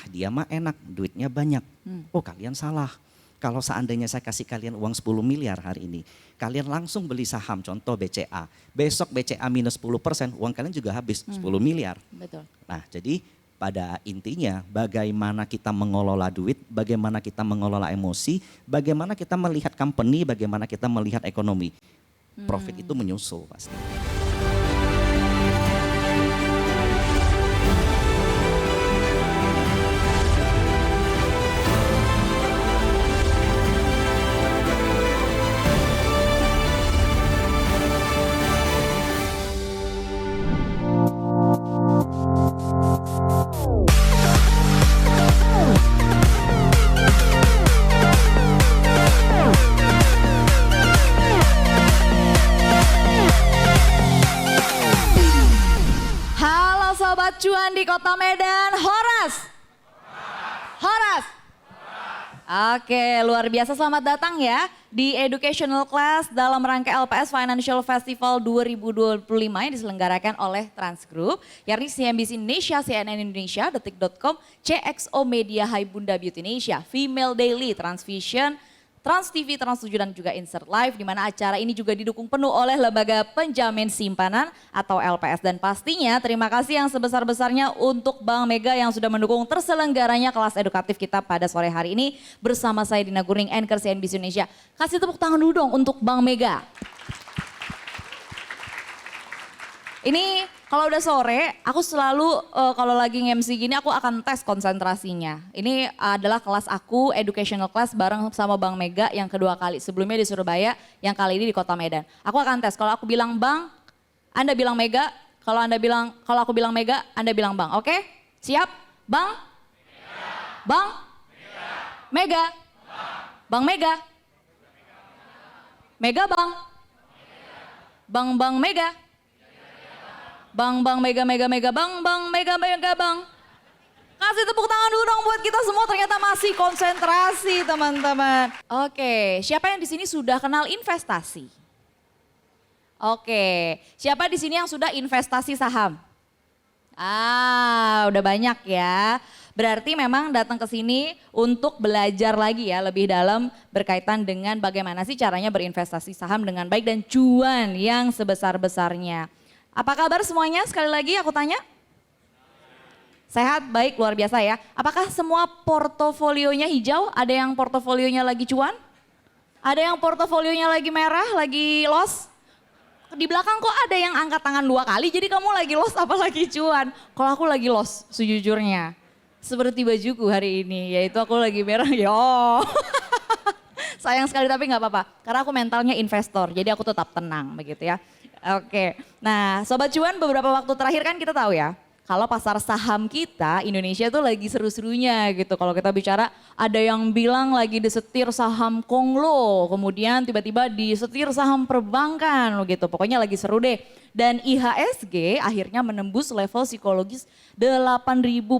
dia mah enak, duitnya banyak. Oh kalian salah. Kalau seandainya saya kasih kalian uang 10 miliar hari ini, kalian langsung beli saham, contoh BCA. Besok BCA minus 10%, uang kalian juga habis 10 miliar. Betul. Nah jadi pada intinya bagaimana kita mengelola duit, bagaimana kita mengelola emosi, bagaimana kita melihat company, bagaimana kita melihat ekonomi. Profit itu menyusul pasti. Sobat Cuan di Kota Medan, Horas. Oke, luar biasa, selamat datang ya di Educational Class dalam rangka LPS Financial Festival 2025 yang diselenggarakan oleh Trans Group, yakni CNBC Indonesia, CNN Indonesia, Detik.com, CXO Media, Hai Bunda Beauty Indonesia, Female Daily, Transvision, Trans TV, Trans 7 dan juga Insert Live, di mana acara ini juga didukung penuh oleh Lembaga Penjamin Simpanan atau LPS. Dan pastinya terima kasih yang sebesar-besarnya untuk Bank Mega yang sudah mendukung terselenggaranya kelas edukatif kita pada sore hari ini bersama saya Dina Gurning, anchor CNBC Indonesia. Kasih tepuk tangan dulu dong untuk Bank Mega. Ini kalau udah sore, aku selalu kalau lagi nge-MC gini aku akan tes konsentrasinya. Ini adalah kelas aku, educational class bareng sama Bank Mega yang kedua kali. Sebelumnya di Surabaya, yang kali ini di Kota Medan. Aku akan tes, kalau aku bilang Bang, Anda bilang Mega. Kalau aku bilang Mega, Anda bilang Bang. Oke? Siap? Bang? Mega. Bang? Mega. Mega. Bang Mega. Mega Bang. Bang Mega. Bang Mega Bang Mega Bang. Kasih tepuk tangan dulu dong buat kita semua, ternyata masih konsentrasi teman-teman. Oke, siapa yang di sini sudah kenal investasi? Oke, siapa di sini yang sudah investasi saham? Udah banyak ya. Berarti memang datang ke sini untuk belajar lagi ya lebih dalam berkaitan dengan bagaimana sih caranya berinvestasi saham dengan baik dan cuan yang sebesar-besarnya. Apa kabar semuanya? Sekali lagi aku tanya. Sehat, baik, luar biasa ya. Apakah semua portofolionya hijau? Ada yang portofolionya lagi cuan? Ada yang portofolionya lagi merah, lagi loss? Di belakang kok ada yang angkat tangan 2 kali, jadi kamu lagi loss apa lagi cuan? Kalau aku lagi loss sejujurnya. Seperti bajuku hari ini, yaitu aku lagi merah, Sayang sekali tapi gak apa-apa, karena aku mentalnya investor, jadi aku tetap tenang begitu ya. Oke, nah Sobat Cuan beberapa waktu terakhir kan kita tahu ya, kalau pasar saham kita Indonesia tuh lagi seru-serunya gitu. Kalau kita bicara ada yang bilang lagi disetir saham Konglo, kemudian tiba-tiba disetir saham perbankan gitu. Pokoknya lagi seru deh. Dan IHSG akhirnya menembus level psikologis 8.000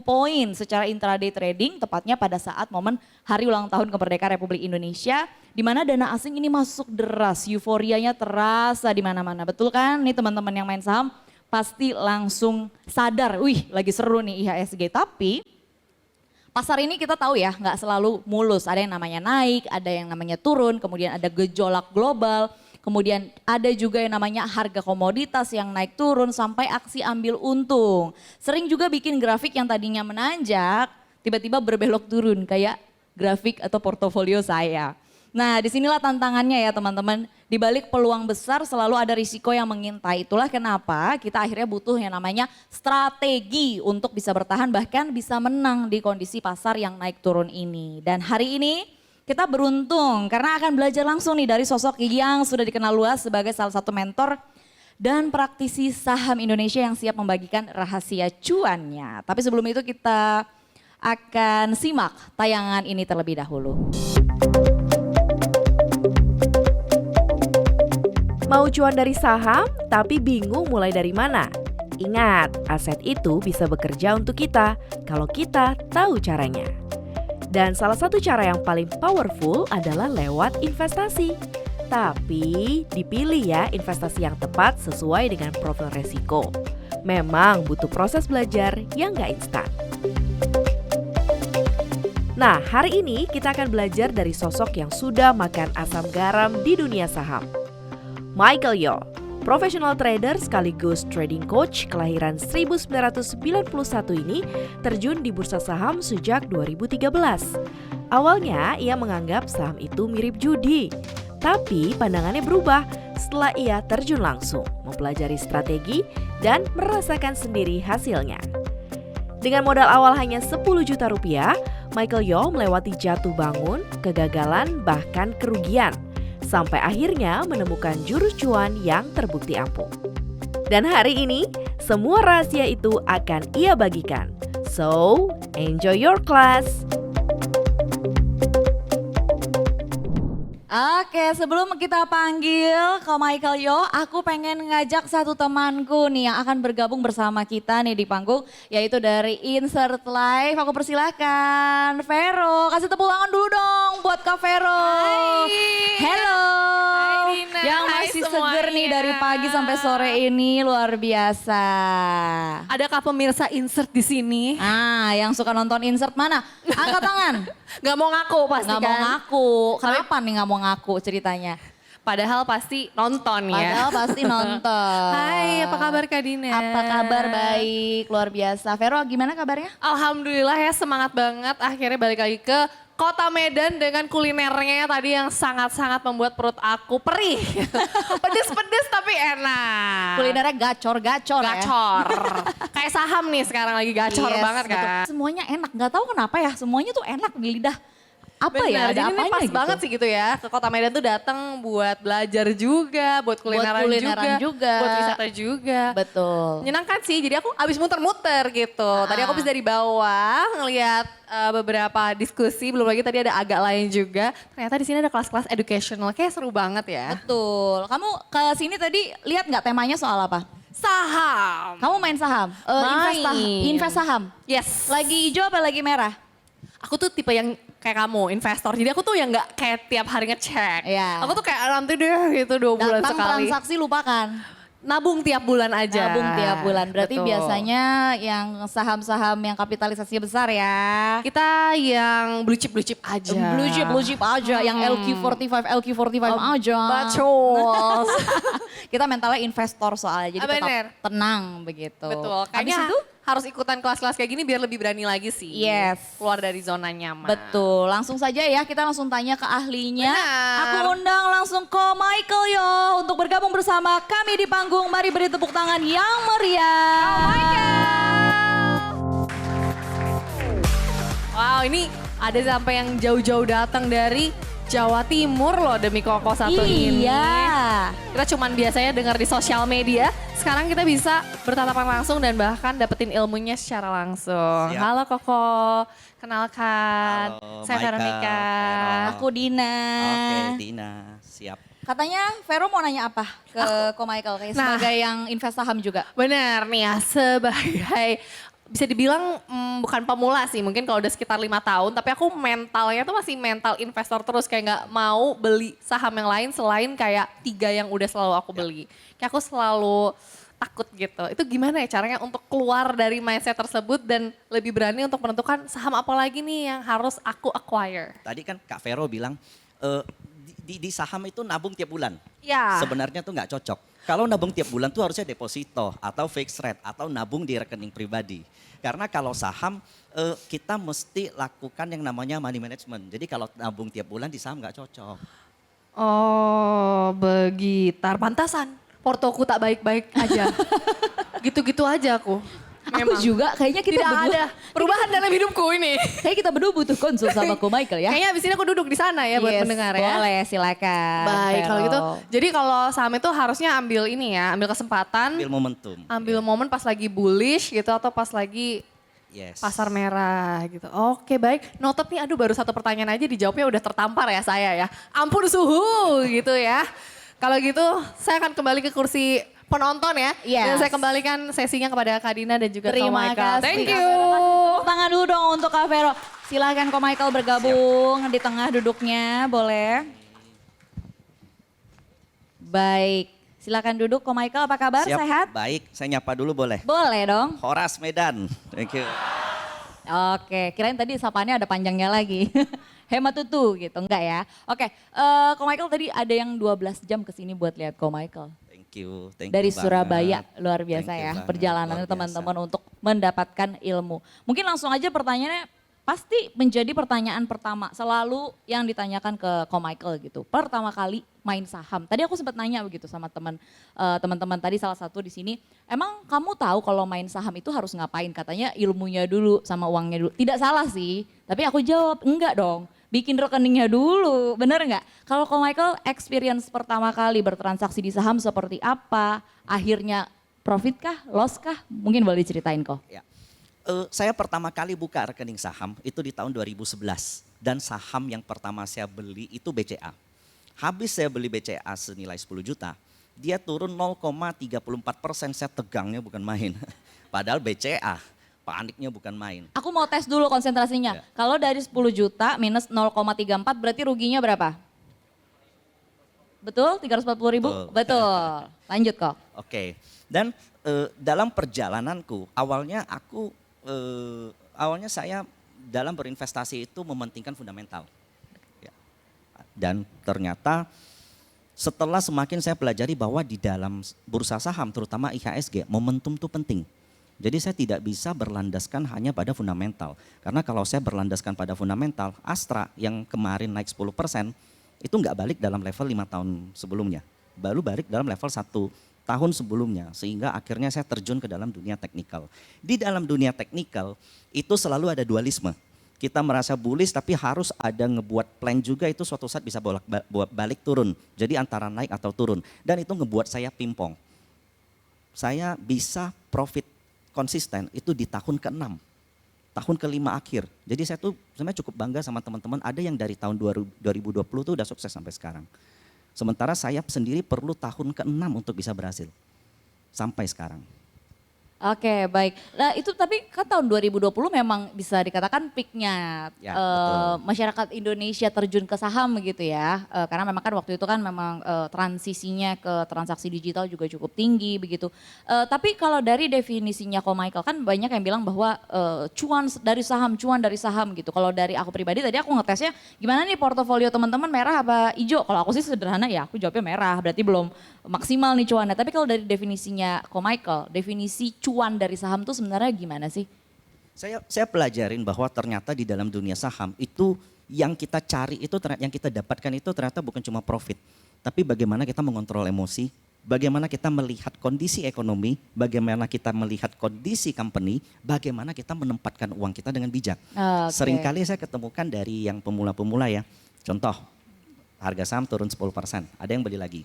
poin secara intraday trading, tepatnya pada saat momen hari ulang tahun kemerdekaan Republik Indonesia, di mana dana asing ini masuk deras, euforianya terasa di mana-mana. Betul kan nih teman-teman yang main saham? Pasti langsung sadar, wih lagi seru nih IHSG. Tapi pasar ini kita tahu ya nggak selalu mulus, ada yang namanya naik, ada yang namanya turun, kemudian ada gejolak global, kemudian ada juga yang namanya harga komoditas yang naik turun sampai aksi ambil untung. Sering juga bikin grafik yang tadinya menanjak, tiba-tiba berbelok turun kayak grafik atau portofolio saya. Nah disinilah tantangannya ya teman-teman, di balik peluang besar selalu ada risiko yang mengintai. Itulah kenapa kita akhirnya butuh yang namanya strategi untuk bisa bertahan bahkan bisa menang di kondisi pasar yang naik turun ini. Dan hari ini kita beruntung karena akan belajar langsung nih dari sosok yang sudah dikenal luas sebagai salah satu mentor dan praktisi saham Indonesia yang siap membagikan rahasia cuannya. Tapi sebelum itu kita akan simak tayangan ini terlebih dahulu. Mau cuan dari saham, tapi bingung mulai dari mana? Ingat, aset itu bisa bekerja untuk kita kalau kita tahu caranya. Dan salah satu cara yang paling powerful adalah lewat investasi. Tapi dipilih ya investasi yang tepat sesuai dengan profil resiko. Memang butuh proses belajar yang gak instan. Nah, hari ini kita akan belajar dari sosok yang sudah makan asam garam di dunia saham. Michael Yo, profesional trader sekaligus trading coach kelahiran 1991 ini terjun di bursa saham sejak 2013. Awalnya ia menganggap saham itu mirip judi, tapi pandangannya berubah setelah ia terjun langsung, mempelajari strategi dan merasakan sendiri hasilnya. Dengan modal awal hanya 10 juta rupiah, Michael Yo melewati jatuh bangun, kegagalan, bahkan kerugian. Sampai akhirnya menemukan jurus cuan yang terbukti ampuh. Dan hari ini, semua rahasia itu akan ia bagikan. So, enjoy your class! Oke, sebelum kita panggil Ko Michael Yo, aku pengen ngajak satu temanku nih yang akan bergabung bersama kita nih di panggung, yaitu dari Insert Live. Aku persilahkan Vero, kasih tepuk tangan dulu dong buat Kak Vero. Hai. Hello. Hai Dina. Yang Hai masih semuanya. seger nih dari pagi sampai sore ini, luar biasa. Adakah pemirsa insert di sini? Yang suka nonton Insert mana? Angkat tangan. Gak mau ngaku pasti Nggak mau kan? ngaku. Kenapa nih nggak mau ngaku ceritanya? Padahal pasti nonton ya. Padahal pasti nonton. Hai, apa kabar Kak Dina? Apa kabar? Baik, luar biasa. Vero, gimana kabarnya? Alhamdulillah ya, semangat banget akhirnya balik lagi ke Kota Medan dengan kulinernya tadi yang sangat-sangat membuat perut aku perih. Pedes-pedes tapi enak. Kulinernya gacor-gacor ya. Gacor. Kayak saham nih sekarang lagi gacor Yes, banget betul. kan. Semuanya enak, nggak tahu kenapa ya. Semuanya tuh enak di lidah. Apa ya? Benar, Ada jadi ini apanya pas gitu? banget sih gitu ya. Ke Kota Medan tuh datang buat belajar juga, buat kulineran, juga. buat wisata juga. Betul. Menyenangkan sih, jadi aku abis muter-muter gitu. Tadi aku abis dari bawah ngeliat beberapa diskusi, belum lagi tadi ada agak lain juga. Ternyata di sini ada kelas-kelas educational, kayak seru banget ya. Betul. Kamu ke sini tadi lihat nggak temanya soal apa? Saham. Kamu main saham? Invest saham? Yes. Lagi hijau apa lagi merah? Aku tuh tipe yang kayak kamu, investor. Jadi aku tuh yang gak kayak tiap hari ngecek. Iya. Aku tuh kayak nanti deh gitu 2 bulan Datang sekali. transaksi lupakan. Nabung tiap bulan aja. Nabung tiap bulan. Berarti Betul. biasanya yang saham-saham yang kapitalisasinya besar ya. Kita yang blue chip aja. Blue chip aja, yang LQ45 aja. Betul. Kita mentalnya investor soalnya, jadi tetap Bener. tenang begitu. Betul. Habis Kayaknya itu? harus ikutan kelas-kelas kayak gini biar lebih berani lagi sih. Yes. Keluar dari zona nyaman. Betul, langsung saja ya kita langsung tanya ke ahlinya. Benar. Aku undang langsung Ko Michael Yo untuk bergabung bersama kami di panggung. Mari beri tepuk tangan yang meriah. Wow, ini ada sampai yang jauh-jauh datang dari Jawa Timur loh demi Koko satu ini. Iya. Kita cuman biasanya dengar di sosial media. Sekarang kita bisa bertatapan langsung dan bahkan dapetin ilmunya secara langsung. Siap. Halo Koko, kenalkan. Halo, Saya Michael, Veronica. Vero. Aku Dina. Oke, Dina, siap. Katanya Vero mau nanya apa ke Ko Michael kayak Nah. sebagai yang invest saham juga. Benar nih ya, sebagai bisa dibilang bukan pemula sih, mungkin kalau udah sekitar 5 tahun, tapi aku mentalnya tuh masih mental investor terus, kayak nggak mau beli saham yang lain selain kayak 3 yang udah selalu aku beli. Kayak aku selalu takut gitu. Itu gimana ya caranya untuk keluar dari mindset tersebut dan lebih berani untuk menentukan saham apa lagi nih yang harus aku acquire? Tadi kan Kak Vero bilang di saham itu nabung tiap bulan. Ya. Sebenarnya tuh nggak cocok. Kalau nabung tiap bulan tuh harusnya deposito atau fixed rate atau nabung di rekening pribadi. Karena kalau saham kita mesti lakukan yang namanya money management. Jadi kalau nabung tiap bulan di saham nggak cocok. Oh, begitar. Pantasan. Portoku tak baik-baik aja. Gitu-gitu aja aku. Aku juga kayaknya kita Tidak berdua, ada perubahan dalam hidupku ini. kayak kita berdua butuh konsul sama Ko Michael ya. Kayaknya abis ini aku duduk di sana ya buat Yes, pendengar ya. Boleh, silakan. Baik, kalau Vero. gitu. Jadi kalau saham itu harusnya ambil ini ya, ambil kesempatan, Ambil momentum. ambil momen pas lagi bullish gitu atau pas lagi Yes. pasar merah gitu. Oke, baik. Noted nih, aduh baru satu pertanyaan aja dijawabnya udah tertampar ya saya ya. Ampun suhu gitu ya. Kalau gitu saya akan kembali ke kursi penonton ya. Yes. Dan saya kembalikan sesinya kepada Kak Dina dan juga Kak Terima Michael. kasih. Thank Kak you. Vero. Kasih tepuk tangan dulu dong untuk Kak Vero. Silahkan Ko Michael bergabung di tengah duduknya, boleh. Baik, silakan duduk Ko Michael, apa kabar? Siap. Sehat? Baik, saya nyapa dulu boleh. Boleh dong. Horas Medan. Thank you. Oke, kirain tadi sapaannya ada panjangnya lagi. Hemat tutu gitu, enggak ya. Oke, Ko Michael tadi ada yang 12 jam kesini buat lihat Ko Michael. Thank Dari you Surabaya, banget. luar biasa Thank you ya banget, perjalanannya luar biasa. teman-teman untuk mendapatkan ilmu. Mungkin langsung aja pertanyaannya pasti menjadi pertanyaan pertama selalu yang ditanyakan ke Ko Michael gitu. Pertama kali main saham. Tadi aku sempat nanya begitu sama teman-teman tadi salah satu di sini. Emang kamu tahu kalau main saham itu harus ngapain? Katanya ilmunya dulu sama uangnya dulu. Tidak salah sih, tapi aku jawab enggak dong. Bikin rekeningnya dulu, bener nggak? Kalau Ko Michael experience pertama kali bertransaksi di saham seperti apa? Akhirnya profit kah, loss kah? Mungkin boleh diceritain kok. Ya. Saya pertama kali buka rekening saham itu di tahun 2011 dan saham yang pertama saya beli itu BCA. Habis saya beli BCA senilai 10 juta, dia turun 0,34%, saya tegangnya bukan main. Padahal BCA, paniknya bukan main. Aku mau tes dulu konsentrasinya. Ya. Kalau dari 10 juta minus 0,34 berarti ruginya berapa? Betul? 340 ribu? Betul. Betul. Lanjut kok. Oke, dan dalam perjalananku awalnya saya dalam berinvestasi itu mementingkan fundamental. Ya. Dan ternyata setelah semakin saya pelajari bahwa di dalam bursa saham terutama IHSG momentum itu penting. Jadi saya tidak bisa berlandaskan hanya pada fundamental. Karena kalau saya berlandaskan pada fundamental, Astra yang kemarin naik 10% itu nggak balik dalam level 5 tahun sebelumnya. Baru balik dalam level 1 tahun sebelumnya, sehingga akhirnya saya terjun ke dalam dunia teknikal. Di dalam dunia teknikal itu selalu ada dualisme. Kita merasa bullish tapi harus ada ngebuat plan juga, itu suatu saat bisa balik turun. Jadi antara naik atau turun. Dan itu ngebuat saya pimpong. Saya bisa profit konsisten itu di tahun ke-6. Tahun ke-5 akhir. Jadi saya tuh sebenarnya cukup bangga sama teman-teman, ada yang dari tahun 2020 tuh udah sukses sampai sekarang. Sementara saya sendiri perlu tahun ke-6 untuk bisa berhasil. Sampai sekarang. Oke, baik. Nah itu tapi kan tahun 2020 memang bisa dikatakan peaknya Ya, betul. masyarakat Indonesia terjun ke saham gitu ya. Karena memang kan waktu itu kan memang transisinya ke transaksi digital juga cukup tinggi begitu. Tapi kalau dari definisinya Ko Michael kan banyak yang bilang bahwa cuan dari saham gitu. Kalau dari aku pribadi tadi aku ngetesnya gimana nih portofolio teman-teman merah apa hijau? Kalau aku sih sederhana ya aku jawabnya merah, berarti belum maksimal nih cuannya. Tapi kalau dari definisinya Ko Michael, definisi cuan dari saham tuh sebenarnya gimana sih? Saya pelajarin bahwa ternyata di dalam dunia saham itu yang kita cari itu, yang kita dapatkan itu ternyata bukan cuma profit. Tapi bagaimana kita mengontrol emosi, bagaimana kita melihat kondisi ekonomi, bagaimana kita melihat kondisi company, bagaimana kita menempatkan uang kita dengan bijak. Oke. Seringkali saya ketemukan dari yang pemula-pemula ya, contoh harga saham turun 10%, ada yang beli lagi.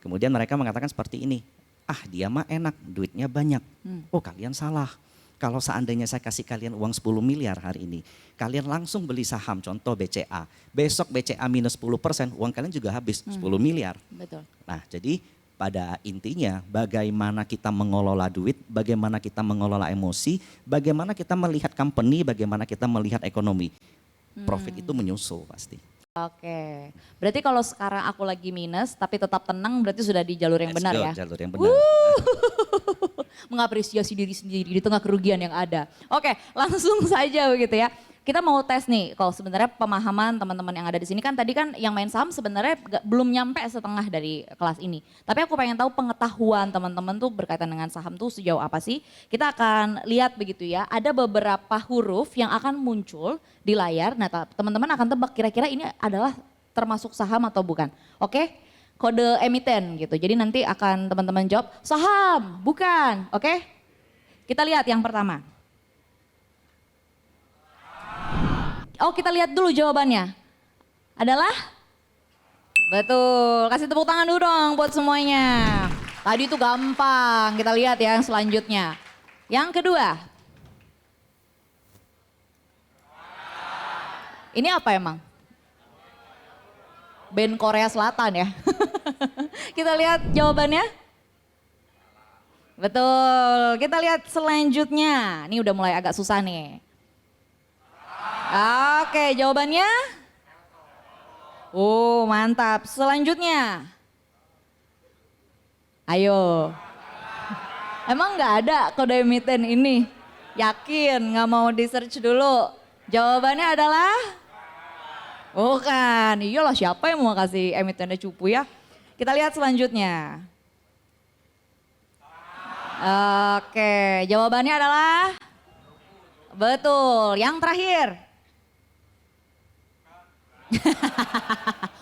Kemudian mereka mengatakan seperti ini, ah dia mah enak, duitnya banyak. Oh kalian salah. Kalau seandainya saya kasih kalian uang 10 miliar hari ini, kalian langsung beli saham, contoh BCA. Besok BCA minus 10%, uang kalian juga habis 10 miliar. Betul. Nah jadi pada intinya bagaimana kita mengelola duit, bagaimana kita mengelola emosi, bagaimana kita melihat company, bagaimana kita melihat ekonomi. Profit itu menyusul pasti. Oke, berarti kalau sekarang aku lagi minus tapi tetap tenang berarti sudah di jalur yang Let's benar go, ya? Jalur yang benar. Mengapresiasi diri sendiri di tengah kerugian yang ada. Oke, langsung saja begitu ya. Kita mau tes nih, kalau sebenarnya pemahaman teman-teman yang ada di sini kan tadi kan yang main saham sebenarnya belum nyampe setengah dari kelas ini. Tapi aku pengen tahu pengetahuan teman-teman tuh berkaitan dengan saham tuh sejauh apa sih. Kita akan lihat begitu ya, ada beberapa huruf yang akan muncul di layar. Nah teman-teman akan tebak kira-kira ini adalah termasuk saham atau bukan. Oke, kode emiten gitu. Jadi nanti akan teman-teman jawab saham, bukan. Oke, kita lihat yang pertama. Oh kita lihat dulu jawabannya. Adalah? Betul, kasih tepuk tangan dulu dong buat semuanya. Tadi itu gampang, kita lihat ya yang selanjutnya. Yang kedua. Ini apa emang? Band Korea Selatan ya. Kita lihat jawabannya. Betul, kita lihat selanjutnya. Ini udah mulai agak susah nih. Oke, jawabannya? Oh, mantap. Selanjutnya. Ayo. Emang nggak ada kode emiten ini? Yakin nggak mau di search dulu? Jawabannya adalah bukan. Iyalah siapa yang mau kasih emitennya cupu ya? Kita lihat selanjutnya. Oke, jawabannya adalah betul. Yang terakhir.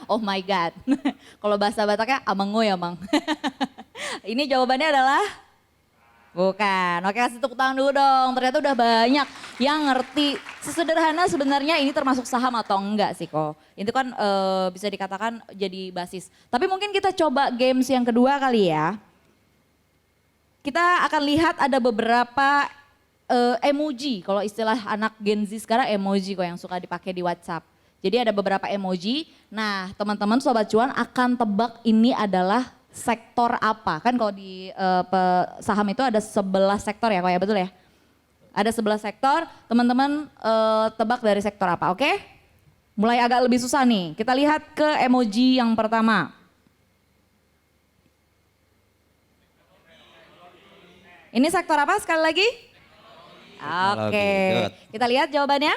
Oh my God. Kalau bahasa Bataknya amango ya mang. Ini jawabannya adalah bukan. Oke, kasih tepuk tangan dulu dong. Ternyata udah banyak yang ngerti. Sesederhana sebenarnya ini termasuk saham atau enggak sih kok. Itu kan bisa dikatakan jadi basis. Tapi mungkin kita coba games yang kedua kali ya. Kita akan lihat ada beberapa emoji. Kalau istilah anak Gen Z sekarang emoji kok yang suka dipakai di WhatsApp. Jadi ada beberapa emoji. Nah teman-teman Sobat Cuan akan tebak ini adalah sektor apa. Kan kalau di saham itu ada 11 sektor ya kok ya, betul ya? Ada 11 sektor, teman-teman tebak dari sektor apa, oke? Mulai agak lebih susah nih. Kita lihat ke emoji yang pertama. Ini sektor apa sekali lagi? Oke, kita lihat jawabannya.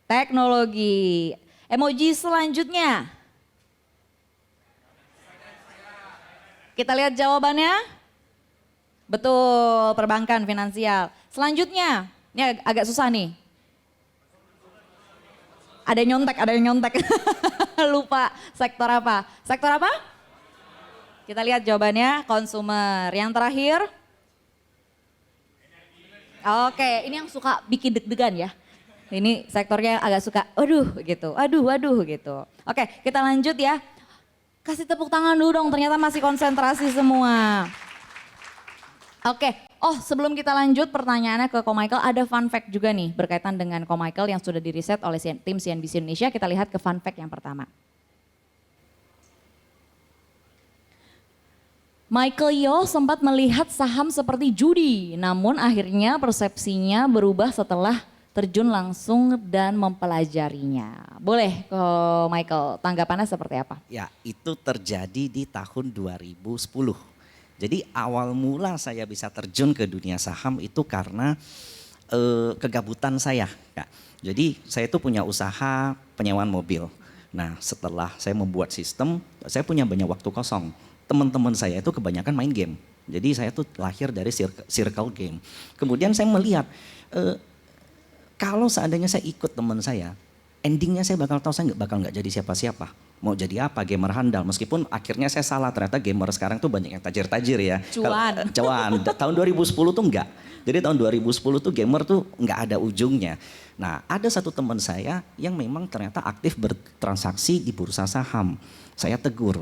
Teknologi. Emoji selanjutnya. Kita lihat jawabannya. Betul, perbankan, finansial. Selanjutnya, ini agak susah nih. Ada yang nyontek. Lupa sektor apa? Sektor apa? Kita lihat jawabannya, konsumer. Yang terakhir. Oke, ini yang suka bikin deg-degan ya. Ini sektornya agak suka, aduh gitu. Oke, kita lanjut ya. Kasih tepuk tangan dulu dong, ternyata masih konsentrasi semua. Oke, sebelum kita lanjut pertanyaannya ke Ko Michael, ada fun fact juga nih berkaitan dengan Ko Michael yang sudah diriset oleh tim CNBC Indonesia. Kita lihat ke fun fact yang pertama. Michael Yo sempat melihat saham seperti judi, namun akhirnya persepsinya berubah setelah terjun langsung dan mempelajarinya. Boleh Ko Michael, tanggapannya seperti apa? Ya, itu terjadi di tahun 2010. Jadi awal mula saya bisa terjun ke dunia saham itu karena kegabutan saya, Kak. Jadi saya itu punya usaha penyewaan mobil. Nah, setelah saya membuat sistem, saya punya banyak waktu kosong. Teman-teman saya itu kebanyakan main game. Jadi saya tuh lahir dari circle game. Kemudian saya melihat kalau seandainya saya ikut teman saya, endingnya saya bakal tahu saya bakal nggak jadi siapa-siapa. Mau jadi apa, gamer handal. Meskipun akhirnya saya salah, ternyata gamer sekarang tuh banyak yang tajir-tajir ya. Cuan. Tahun 2010 tuh enggak. Jadi tahun 2010 tuh gamer tuh nggak ada ujungnya. Nah ada satu teman saya yang memang ternyata aktif bertransaksi di bursa saham. Saya tegur.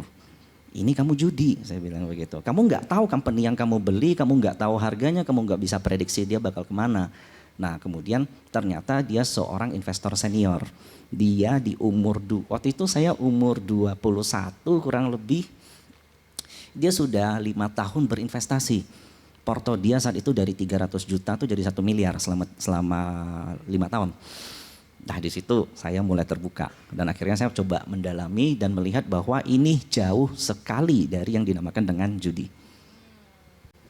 Ini kamu judi, saya bilang begitu. Kamu nggak tahu company yang kamu beli, kamu nggak tahu harganya, kamu nggak bisa prediksi dia bakal kemana. Nah kemudian ternyata dia seorang investor senior. Dia di waktu itu saya umur 21 kurang lebih. Dia sudah 5 tahun berinvestasi. Porto dia saat itu dari 300 juta tuh jadi 1 miliar selama 5 tahun. Nah di situ saya mulai terbuka dan akhirnya saya coba mendalami dan melihat bahwa ini jauh sekali dari yang dinamakan dengan judi.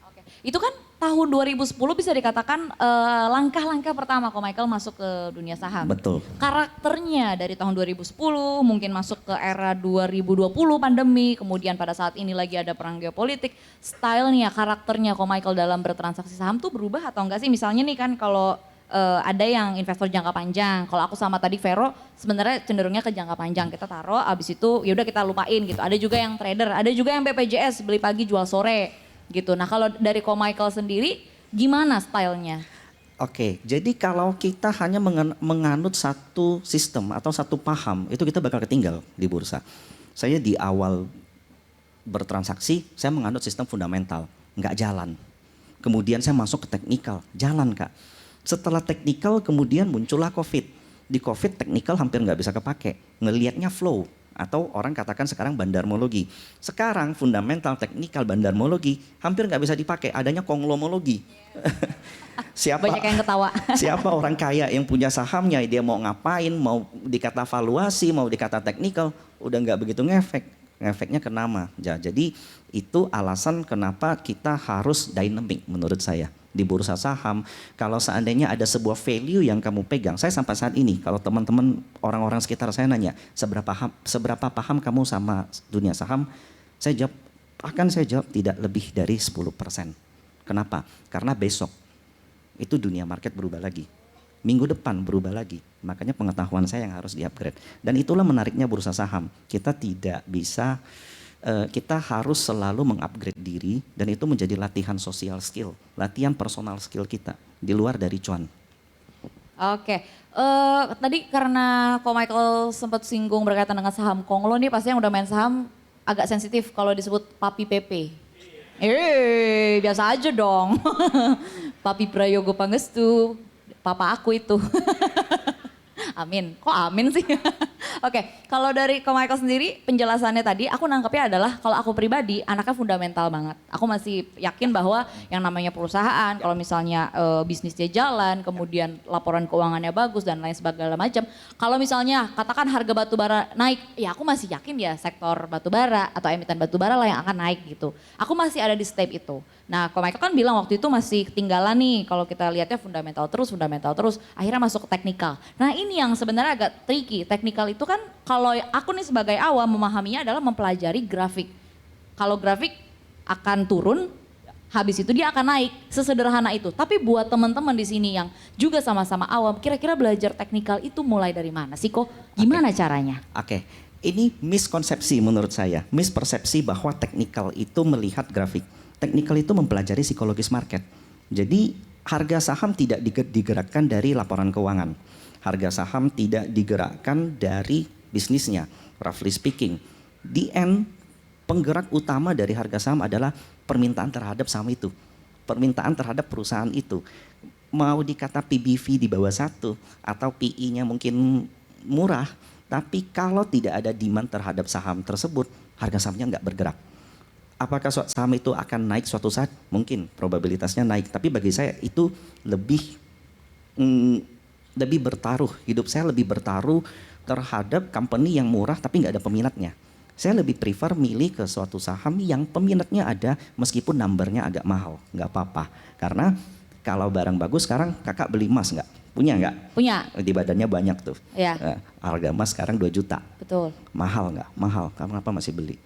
Oke. Itu kan tahun 2010 bisa dikatakan langkah-langkah pertama Ko Michael masuk ke dunia saham. Betul. Karakternya dari tahun 2010 mungkin masuk ke era 2020 pandemi, kemudian pada saat ini lagi ada perang geopolitik, stylenya, karakternya Ko Michael dalam bertransaksi saham tuh berubah atau enggak sih? Misalnya nih kan kalau ada yang investor jangka panjang. Kalau aku sama tadi Vero sebenarnya cenderungnya ke jangka panjang. Kita taruh abis itu ya udah kita lupain gitu. Ada juga yang trader, ada juga yang BPJS beli pagi jual sore gitu. Nah kalau dari Ko Michael sendiri gimana stylenya? Oke, jadi kalau kita hanya menganut satu sistem atau satu paham itu kita bakal ketinggal di bursa. Saya di awal bertransaksi saya menganut sistem fundamental, nggak jalan. Kemudian saya masuk ke teknikal, jalan Kak. Setelah teknikal kemudian muncullah COVID. Di COVID teknikal hampir nggak bisa kepake. Ngelihatnya flow atau orang katakan sekarang bandarmologi. Sekarang fundamental, teknikal, bandarmologi hampir nggak bisa dipakai. Adanya konglomologi. Banyak yang ketawa. Siapa orang kaya yang punya sahamnya, dia mau ngapain, mau dikata valuasi, mau dikata teknikal, udah nggak begitu ngefeknya ke nama. Jadi itu alasan kenapa kita harus dynamic menurut saya. di bursa saham. Kalau seandainya ada sebuah value yang kamu pegang, saya sampai saat ini kalau teman-teman orang-orang sekitar saya nanya, seberapa paham kamu sama dunia saham? Saya jawab tidak lebih dari 10%. Kenapa? Karena besok itu dunia market berubah lagi. Minggu depan berubah lagi. Makanya pengetahuan saya yang harus di-upgrade. Dan itulah menariknya bursa saham. Kita tidak bisa, kita harus selalu mengupgrade diri dan itu menjadi latihan social skill, latihan personal skill kita di luar dari cuan. Oke, tadi karena Ko Michael sempat singgung berkaitan dengan saham Konglo nih, pasti yang udah main saham agak sensitif kalau disebut Papi Pepe. Biasa aja dong. Papi Prayogo Pangestu, papa aku itu. Amin, kok amin sih? Oke, kalau dari Ko Michael sendiri penjelasannya tadi aku nangkepnya adalah kalau aku pribadi anaknya fundamental banget. Aku masih yakin bahwa yang namanya perusahaan kalau misalnya bisnisnya jalan, kemudian laporan keuangannya bagus dan lain segala macam. Kalau misalnya katakan harga batu bara naik, ya aku masih yakin ya sektor batu bara atau emiten batu bara lah yang akan naik gitu. Aku masih ada di step itu. Nah, Ko Michael kan bilang waktu itu masih ketinggalan nih kalau kita lihatnya fundamental terus, akhirnya masuk ke teknikal. Nah ini yang sebenarnya agak tricky, teknikal itu kan kalau aku nih sebagai awam memahaminya adalah mempelajari grafik. Kalau grafik akan turun, habis itu dia akan naik, sesederhana itu. Tapi buat teman-teman di sini yang juga sama-sama awam, kira-kira belajar teknikal itu mulai dari mana sih kok? Gimana caranya? Oke. Ini miskonsepsi menurut saya, mispersepsi bahwa teknikal itu melihat grafik. Teknikal itu mempelajari psikologis market. Jadi harga saham tidak digerakkan dari laporan keuangan. Harga saham tidak digerakkan dari bisnisnya. Roughly speaking, the end penggerak utama dari harga saham adalah permintaan terhadap saham itu. Permintaan terhadap perusahaan itu. Mau dikata PBV di bawah 1 atau PI-nya mungkin murah, tapi kalau tidak ada demand terhadap saham tersebut, harga sahamnya nggak bergerak. Apakah saham itu akan naik suatu saat? Mungkin probabilitasnya naik, tapi bagi saya itu lebih bertaruh. Hidup saya lebih bertaruh terhadap company yang murah tapi nggak ada peminatnya. Saya lebih prefer milih ke suatu saham yang peminatnya ada meskipun numbernya agak mahal, nggak apa-apa. Karena kalau barang bagus sekarang kakak beli emas nggak? Punya nggak? Punya. Di badannya banyak tuh. Ya. Harga emas sekarang 2 juta. Betul. Mahal nggak? Mahal. Kamu kenapa masih beli?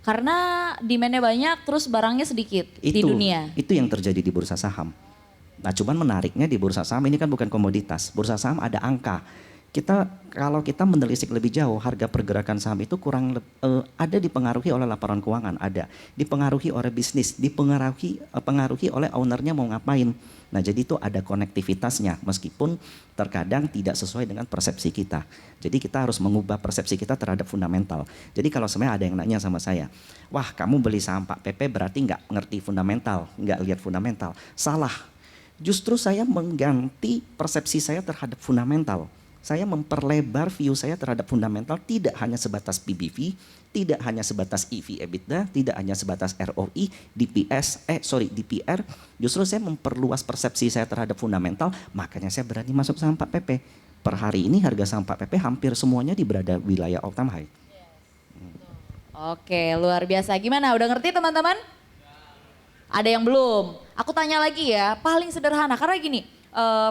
Karena demand-nya banyak terus barangnya sedikit di dunia. Itu yang terjadi di bursa saham. Nah cuman menariknya di bursa saham ini kan bukan komoditas. Bursa saham ada angka. Kalau kita menelisik lebih jauh, harga pergerakan saham itu ada dipengaruhi oleh laporan keuangan, ada dipengaruhi oleh bisnis, dipengaruhi oleh ownernya mau ngapain. Nah jadi itu ada konektivitasnya meskipun terkadang tidak sesuai dengan persepsi kita. Jadi kita harus mengubah persepsi kita terhadap fundamental. Jadi kalau sebenarnya ada yang nanya sama saya, wah kamu beli saham Pak PP berarti nggak ngerti fundamental, nggak lihat fundamental. Salah. Justru saya mengganti persepsi saya terhadap fundamental. Saya memperlebar view saya terhadap fundamental tidak hanya sebatas PBV, tidak hanya sebatas EV EBITDA, tidak hanya sebatas ROI, DPR. Justru saya memperluas persepsi saya terhadap fundamental, makanya saya berani masuk saham Pak PP. Per hari ini harga saham Pak PP hampir semuanya di berada wilayah all time high. Oke, luar biasa. Gimana? Udah ngerti teman-teman? Ada yang belum? Aku tanya lagi ya, paling sederhana karena gini.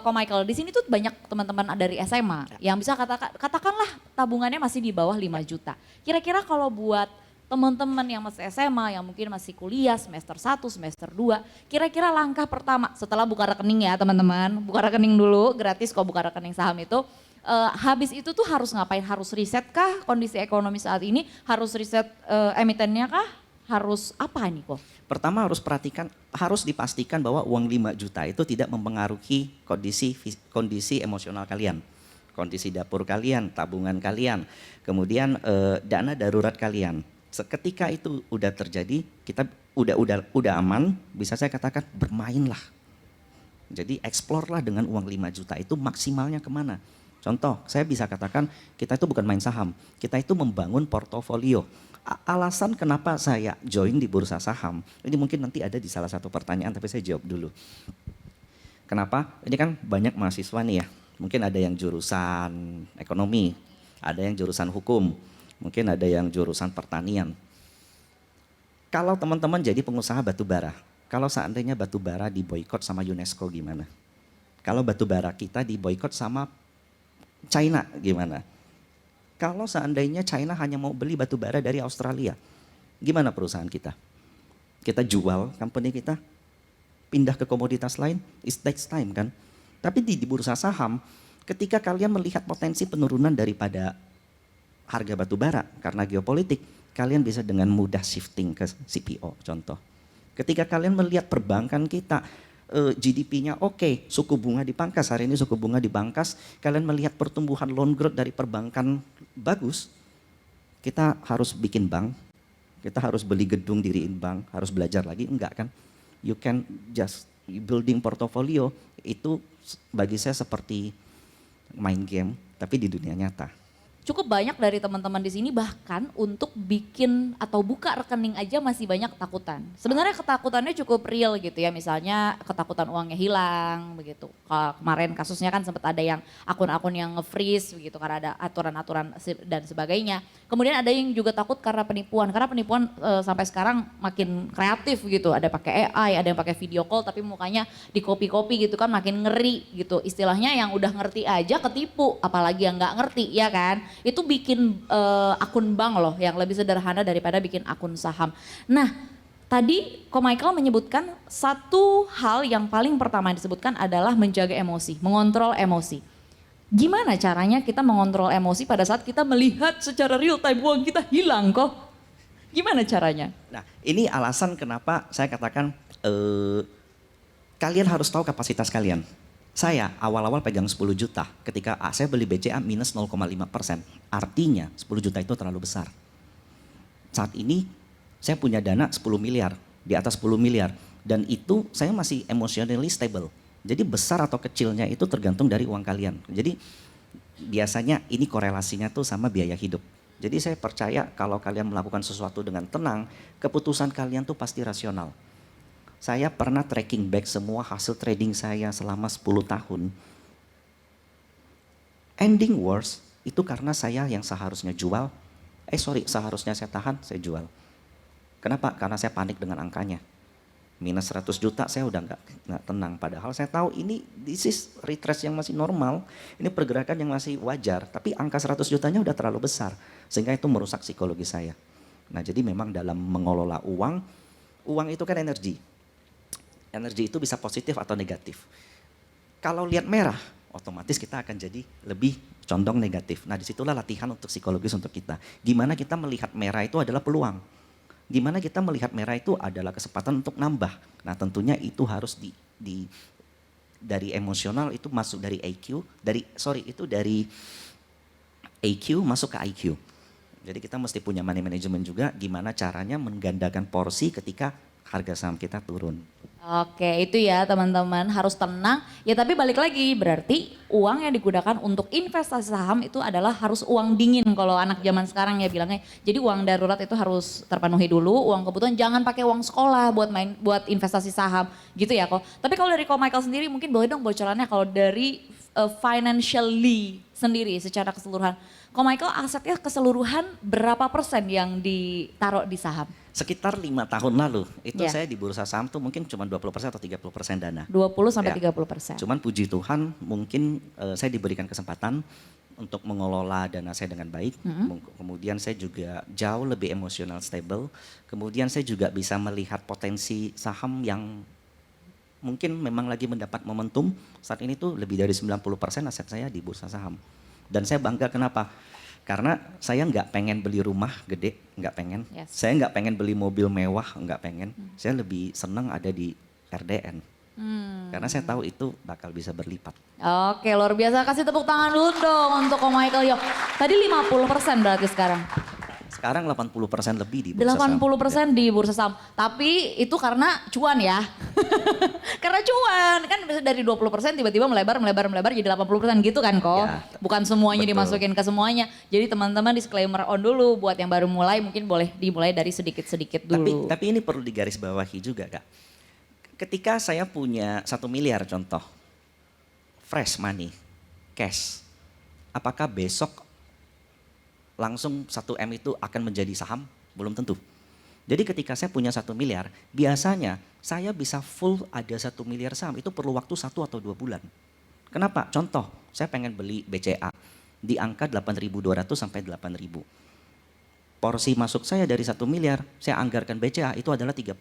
Ko Michael, di sini tuh banyak teman-teman dari SMA yang bisa katakanlah tabungannya masih di bawah 5 juta. Kira-kira kalau buat teman-teman yang masih SMA, yang mungkin masih kuliah semester 1, semester 2, kira-kira langkah pertama setelah buka rekening ya teman-teman, buka rekening dulu, gratis kok buka rekening saham itu. Habis itu tuh harus ngapain? Harus riset kah kondisi ekonomi saat ini? Harus riset emitennya kah? Harus apa nih kok? Pertama harus dipastikan bahwa uang 5 juta itu tidak mempengaruhi kondisi emosional kalian. Kondisi dapur kalian, tabungan kalian, kemudian dana darurat kalian. Ketika itu udah terjadi, kita udah aman, bisa saya katakan bermainlah. Jadi explore lah dengan uang 5 juta itu maksimalnya kemana. Contoh, saya bisa katakan kita itu bukan main saham, kita itu membangun portofolio. Alasan kenapa saya join di bursa saham, ini mungkin nanti ada di salah satu pertanyaan tapi saya jawab dulu. Kenapa? Ini kan banyak mahasiswa nih ya, mungkin ada yang jurusan ekonomi, ada yang jurusan hukum, mungkin ada yang jurusan pertanian. Kalau teman-teman jadi pengusaha batu bara, Kalau seandainya batu bara diboikot sama UNESCO gimana? Kalau batu bara kita diboikot sama China gimana? Kalau seandainya China hanya mau beli batu bara dari Australia, gimana perusahaan kita? Kita jual company kita, pindah ke komoditas lain, it takes time kan? Tapi di bursa saham, ketika kalian melihat potensi penurunan daripada harga batu bara karena geopolitik, kalian bisa dengan mudah shifting ke CPO contoh. Ketika kalian melihat perbankan kita, GDP-nya oke, suku bunga dipangkas, hari ini suku bunga dipangkas, kalian melihat pertumbuhan loan growth dari perbankan bagus, kita harus bikin bank, kita harus beli gedung diriin bank, harus belajar lagi, enggak kan? You can just building portfolio, itu bagi saya seperti main game, tapi di dunia nyata. Cukup banyak dari teman-teman di sini bahkan untuk bikin atau buka rekening aja masih banyak ketakutan. Sebenarnya ketakutannya cukup real gitu ya, misalnya ketakutan uangnya hilang begitu. Kemarin kasusnya kan sempat ada yang akun-akun yang nge-freeze begitu karena ada aturan-aturan dan sebagainya. Kemudian ada yang juga takut karena penipuan sampai sekarang makin kreatif gitu. Ada pakai AI, ada yang pakai video call tapi mukanya di copy-copy gitu kan, makin ngeri gitu. Istilahnya yang udah ngerti aja ketipu, apalagi yang nggak ngerti ya kan. Itu bikin akun bank loh yang lebih sederhana daripada bikin akun saham. Nah tadi Ko Michael menyebutkan satu hal yang paling pertama yang disebutkan adalah menjaga emosi, mengontrol emosi. Gimana caranya kita mengontrol emosi pada saat kita melihat secara real time uang kita hilang kok? Gimana caranya? Nah ini alasan kenapa saya katakan kalian harus tahu kapasitas kalian. Saya awal-awal pegang 10 juta ketika saya beli BCA minus 0,5%. Artinya 10 juta itu terlalu besar. Saat ini saya punya dana 10 miliar, di atas 10 miliar. Dan itu saya masih emotionally stable. Jadi besar atau kecilnya itu tergantung dari uang kalian. Jadi biasanya ini korelasinya tuh sama biaya hidup. Jadi saya percaya kalau kalian melakukan sesuatu dengan tenang, keputusan kalian tuh pasti rasional. Saya pernah tracking back semua hasil trading saya selama 10 tahun. Ending worse itu karena saya yang seharusnya jual, seharusnya saya tahan, saya jual. Kenapa? Karena saya panik dengan angkanya. Minus 100 juta saya udah nggak tenang. Padahal saya tahu ini this is retrace yang masih normal, ini pergerakan yang masih wajar. Tapi angka 100 jutanya udah terlalu besar, sehingga itu merusak psikologi saya. Nah jadi memang dalam mengelola uang itu kan energi. Energi itu bisa positif atau negatif. Kalau lihat merah, otomatis kita akan jadi lebih condong negatif. Nah disitulah latihan untuk psikologis untuk kita. Gimana kita melihat merah itu adalah peluang. Gimana kita melihat merah itu adalah kesempatan untuk nambah. Nah tentunya itu harus dari emosional itu masuk dari dari EQ masuk ke IQ. Jadi kita mesti punya money management juga, gimana caranya menggandakan porsi ketika harga saham kita turun. Oke itu ya teman-teman, harus tenang. Ya tapi balik lagi, berarti uang yang digunakan untuk investasi saham itu adalah harus uang dingin kalau anak zaman sekarang ya bilangnya. Jadi uang darurat itu harus terpenuhi dulu, uang kebutuhan jangan pakai uang sekolah buat investasi saham gitu ya kok. Tapi kalau dari Ko Michael sendiri mungkin boleh dong bocorannya kalau dari financially sendiri secara keseluruhan. Ko Michael asetnya keseluruhan berapa persen yang ditaruh di saham? Sekitar 5 tahun lalu, itu saya di bursa saham tuh mungkin cuma 20% atau 30% dana. 20-30%. Cuman puji Tuhan mungkin saya diberikan kesempatan untuk mengelola dana saya dengan baik. Kemudian saya juga jauh lebih emosional stable. Kemudian saya juga bisa melihat potensi saham yang mungkin memang lagi mendapat momentum. Saat ini tuh lebih dari 90% aset saya di bursa saham. Dan saya bangga kenapa? Karena saya nggak pengen beli rumah gede, nggak pengen. Yes. Saya nggak pengen beli mobil mewah, nggak pengen. Saya lebih senang ada di RDN. Karena saya tahu itu bakal bisa berlipat. Oke luar biasa, kasih tepuk tangan dulu dong untuk Ko Michael. Yo, tadi 50% berarti sekarang. Sekarang 80% lebih di bursa saham. 80% di bursa saham. Tapi itu karena cuan ya. Karena cuan, kan bisa dari 20% tiba-tiba melebar jadi 80% gitu kan kok. Ya, bukan semuanya betul. dimasukin ke semuanya. Jadi teman-teman disclaimer on dulu buat yang baru mulai mungkin boleh dimulai dari sedikit-sedikit dulu. Tapi ini perlu digarisbawahi juga Kak. Ketika saya punya 1 miliar contoh, fresh money, cash. Apakah besok langsung 1 M itu akan menjadi saham? Belum tentu. Jadi ketika saya punya 1 miliar, biasanya saya bisa full ada 1 miliar saham, itu perlu waktu 1 atau 2 bulan. Kenapa? Contoh, saya pengen beli BCA di angka 8.200 sampai 8.000. Porsi masuk saya dari 1 miliar, saya anggarkan BCA itu adalah 30%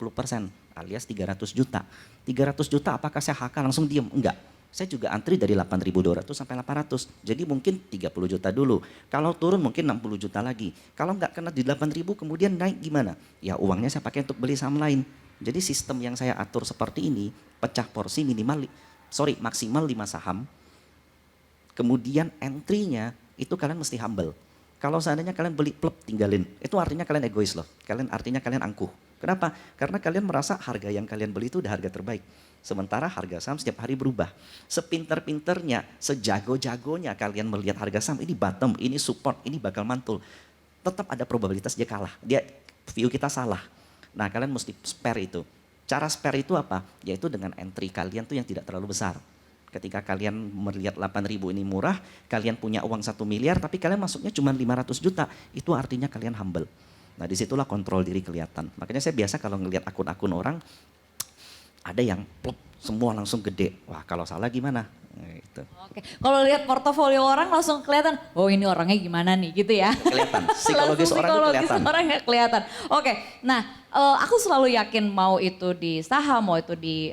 alias 300 juta. 300 juta apakah saya HK langsung diem? Enggak. Saya juga antri dari 8.200 sampai 800. Jadi mungkin 30 juta dulu. Kalau turun mungkin 60 juta lagi. Kalau nggak kena di 8.000 kemudian naik gimana? Ya uangnya saya pakai untuk beli saham lain. Jadi sistem yang saya atur seperti ini, pecah porsi maksimal 5 saham. Kemudian entry-nya itu kalian mesti humble. Kalau seandainya kalian beli plep tinggalin, itu artinya kalian egois loh. Artinya kalian angkuh. Kenapa? Karena kalian merasa harga yang kalian beli itu udah harga terbaik. Sementara harga saham setiap hari berubah. Sepinter-pinternya, sejago-jagonya kalian melihat harga saham ini bottom, ini support, ini bakal mantul. Tetap ada probabilitas dia kalah. View kita salah. Nah kalian mesti spare itu. Cara spare itu apa? Yaitu dengan entry kalian tuh yang tidak terlalu besar. Ketika kalian melihat 8.000 ini murah, kalian punya uang 1 miliar tapi kalian masuknya cuma 500 juta. Itu artinya kalian humble. Nah disitulah kontrol diri kelihatan. Makanya saya biasa kalau ngelihat akun-akun orang, ada yang plop, semua langsung gede. Wah kalau salah gimana? Nah, itu. Oke, kalau lihat portofolio orang langsung kelihatan, oh ini orangnya gimana nih gitu ya. Kelihatan, psikologis orang itu kelihatan. Orang nggak kelihatan. Oke, nah aku selalu yakin mau itu di saham, mau itu di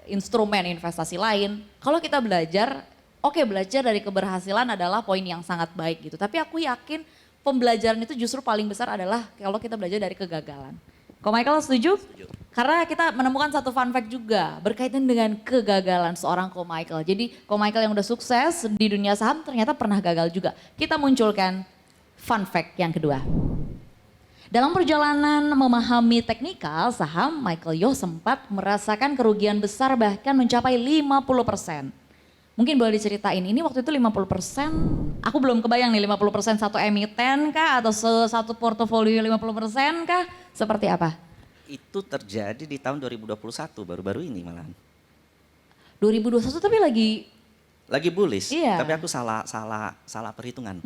instrumen investasi lain. Kalau kita belajar, belajar dari keberhasilan adalah poin yang sangat baik gitu. Tapi aku yakin pembelajaran itu justru paling besar adalah kalau kita belajar dari kegagalan. Ko Michael setuju? Setuju. Karena kita menemukan satu fun fact juga berkaitan dengan kegagalan seorang Ko Michael. Jadi Ko Michael yang udah sukses di dunia saham ternyata pernah gagal juga. Kita munculkan fun fact yang kedua. Dalam perjalanan memahami teknikal saham, Michael Yo sempat merasakan kerugian besar bahkan mencapai 50%. Mungkin boleh diceritain, ini waktu itu 50%, aku belum kebayang nih 50% satu emiten kah atau satu portofolio 50% kah? Seperti apa? Itu terjadi di tahun 2021, baru-baru ini malahan. 2021 tapi lagi bullish, iya. Tapi aku salah perhitungan.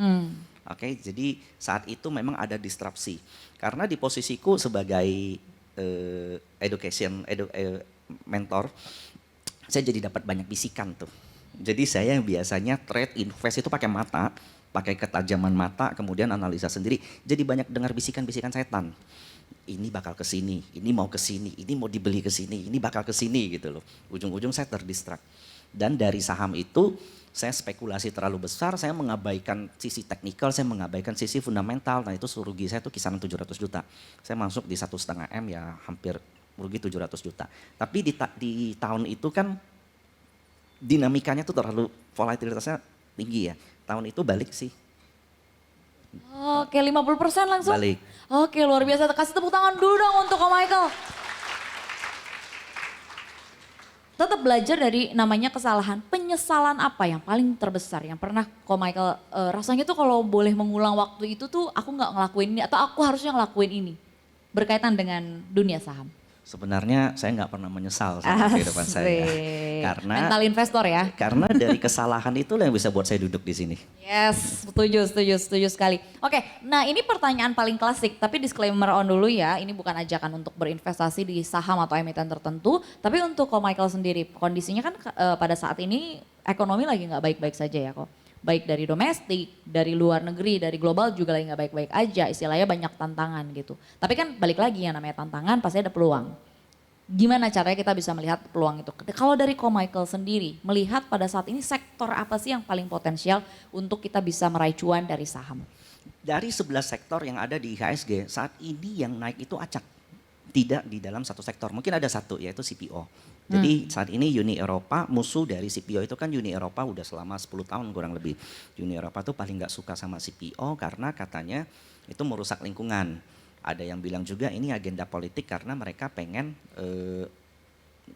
Oke, jadi saat itu memang ada disrupsi. Karena di posisiku sebagai mentor, saya jadi dapat banyak bisikan tuh. Jadi saya yang biasanya trade, invest itu pakai mata, pakai ketajaman mata, kemudian analisa sendiri. Jadi banyak dengar bisikan-bisikan setan. Ini bakal ke sini, ini mau ke sini, ini mau dibeli ke sini, ini bakal ke sini gitu loh. Ujung-ujung saya terdistract. Dan dari saham itu saya spekulasi terlalu besar, saya mengabaikan sisi teknikal, saya mengabaikan sisi fundamental. Nah itu rugi saya tuh kisaran 700 juta. Saya masuk di 1,5 M ya hampir rugi 700 juta. Tapi di tahun itu kan dinamikanya tuh terlalu volatilitasnya tinggi ya. Tahun itu balik sih. Oke, 50% langsung? Balik. Oke, luar biasa. Kasih tepuk tangan dulu dong untuk Ko Michael. Tetap belajar dari namanya kesalahan. Penyesalan apa yang paling terbesar yang pernah Ko Michael rasanya tuh kalau boleh mengulang waktu itu tuh aku nggak ngelakuin ini atau aku harusnya ngelakuin ini berkaitan dengan dunia saham? Sebenarnya saya nggak pernah menyesal sama kehidupan saya. Karena mental investor ya. Karena dari kesalahan itulah yang bisa buat saya duduk di sini. Yes, setuju sekali. Oke, nah ini pertanyaan paling klasik, tapi disclaimer on dulu ya, ini bukan ajakan untuk berinvestasi di saham atau emiten tertentu, tapi untuk Ko Michael sendiri, kondisinya kan pada saat ini ekonomi lagi nggak baik-baik saja ya kok. Baik dari domestik, dari luar negeri, dari global juga lagi nggak baik-baik aja, istilahnya banyak tantangan gitu. Tapi kan balik lagi yang namanya tantangan pasti ada peluang. Gimana caranya kita bisa melihat peluang itu? Kalau dari Ko Michael sendiri, melihat pada saat ini sektor apa sih yang paling potensial untuk kita bisa meraih cuan dari saham? Dari 11 sektor yang ada di IHSG, saat ini yang naik itu acak. Tidak di dalam satu sektor, mungkin ada satu yaitu CPO. Jadi saat ini Uni Eropa, musuh dari CPO itu kan Uni Eropa udah selama 10 tahun kurang lebih. Uni Eropa tuh paling gak suka sama CPO karena katanya itu merusak lingkungan. Ada yang bilang juga ini agenda politik karena mereka pengen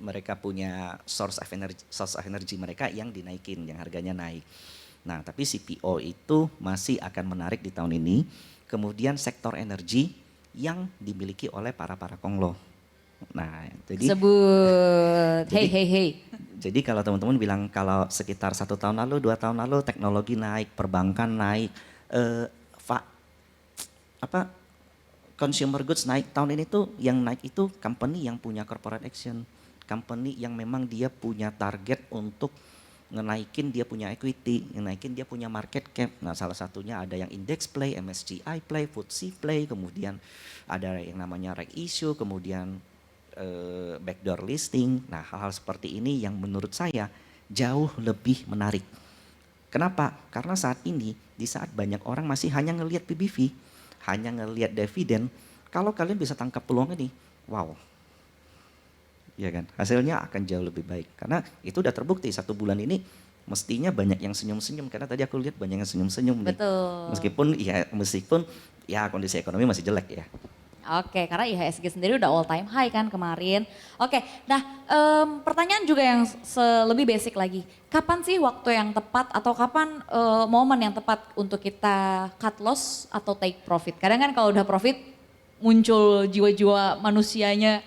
mereka punya source of energy mereka yang dinaikin, yang harganya naik. Nah tapi CPO itu masih akan menarik di tahun ini. Kemudian sektor energi yang dimiliki oleh para konglo. Nah, jadi sebut hey. Jadi kalau teman-teman bilang kalau sekitar 1 tahun lalu, 2 tahun lalu teknologi naik, perbankan naik, consumer goods naik tahun ini tuh yang naik itu company yang punya corporate action, company yang memang dia punya target untuk ngenaikin dia punya equity, ngenaikin dia punya market cap. Nah salah satunya ada yang index play, MSCI play, FTSE play, kemudian ada yang namanya reg issue, kemudian backdoor listing. Nah hal-hal seperti ini yang menurut saya jauh lebih menarik. Kenapa? Karena saat ini di saat banyak orang masih hanya ngelihat PBV, hanya ngelihat dividen, kalau kalian bisa tangkap peluang ini, wow. Ya kan, hasilnya akan jauh lebih baik. Karena itu udah terbukti 1 bulan ini mestinya banyak yang senyum-senyum. Karena tadi aku lihat banyak yang senyum-senyum nih. Betul. Meskipun kondisi ekonomi masih jelek ya. Oke, karena IHSG sendiri udah all time high kan kemarin. Oke, nah pertanyaan juga yang lebih basic lagi. Kapan sih waktu yang tepat atau kapan momen yang tepat untuk kita cut loss atau take profit? Kadang kan kalau udah profit muncul jiwa-jiwa manusianya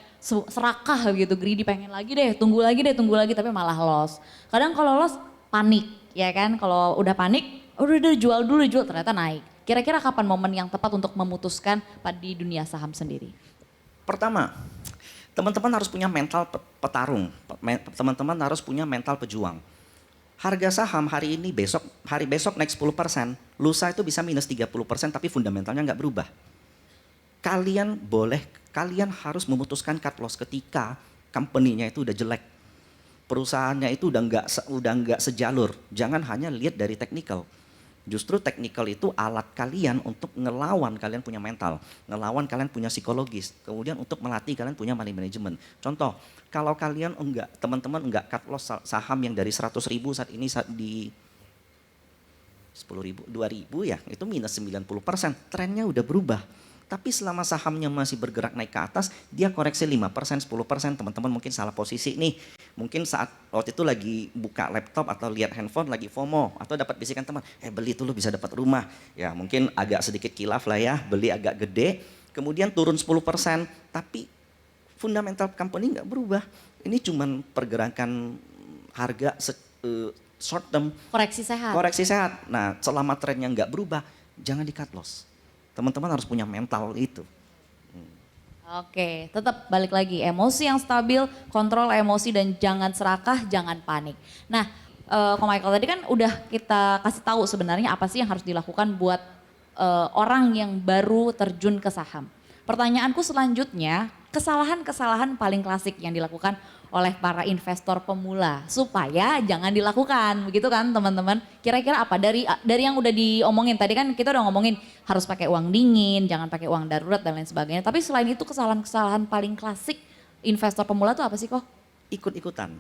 serakah gitu, greedy, pengen lagi deh, tunggu lagi, tapi malah loss. Kadang kalau loss panik ya kan, kalau udah panik udah jual dulu, ternyata naik. Kira-kira kapan momen yang tepat untuk memutuskan di dunia saham sendiri? Pertama, teman-teman harus punya mental petarung, teman-teman harus punya mental pejuang. Harga saham hari besok naik 10%, lusa itu bisa minus 30% tapi fundamentalnya nggak berubah. Kalian harus memutuskan cut loss ketika company-nya itu udah jelek. Perusahaannya itu udah nggak sejalur. Jangan hanya lihat dari technical. Justru technical itu alat kalian untuk ngelawan kalian punya mental, ngelawan kalian punya psikologis, kemudian untuk melatih kalian punya money management. Contoh, kalau kalian teman-teman enggak cut loss saham yang dari 100.000 saat ini di 10.000, 2.000 ya, itu minus 90%, trennya udah berubah. Tapi selama sahamnya masih bergerak naik ke atas, dia koreksi 5%, 10%, teman-teman mungkin salah posisi nih. Mungkin saat waktu itu lagi buka laptop atau lihat handphone lagi FOMO atau dapat bisikan teman, beli itu lo bisa dapat rumah. Ya mungkin agak sedikit kilaf lah ya, beli agak gede, kemudian turun 10%, tapi fundamental company nggak berubah. Ini cuman pergerakan harga short term. Koreksi sehat. Koreksi sehat. Nah selama trennya nggak berubah, jangan di cut loss. Teman-teman harus punya mental itu. Oke, tetap balik lagi emosi yang stabil, kontrol emosi dan jangan serakah, jangan panik. Nah, Ko Michael tadi kan udah kita kasih tahu sebenarnya apa sih yang harus dilakukan buat orang yang baru terjun ke saham. Pertanyaanku selanjutnya, kesalahan-kesalahan paling klasik yang dilakukan oleh para investor pemula supaya jangan dilakukan, begitu kan teman-teman? Kira-kira apa dari yang udah diomongin tadi kan kita udah ngomongin harus pakai uang dingin, jangan pakai uang darurat dan lain sebagainya. Tapi selain itu kesalahan-kesalahan paling klasik investor pemula tuh apa sih kok? Ikut-ikutan.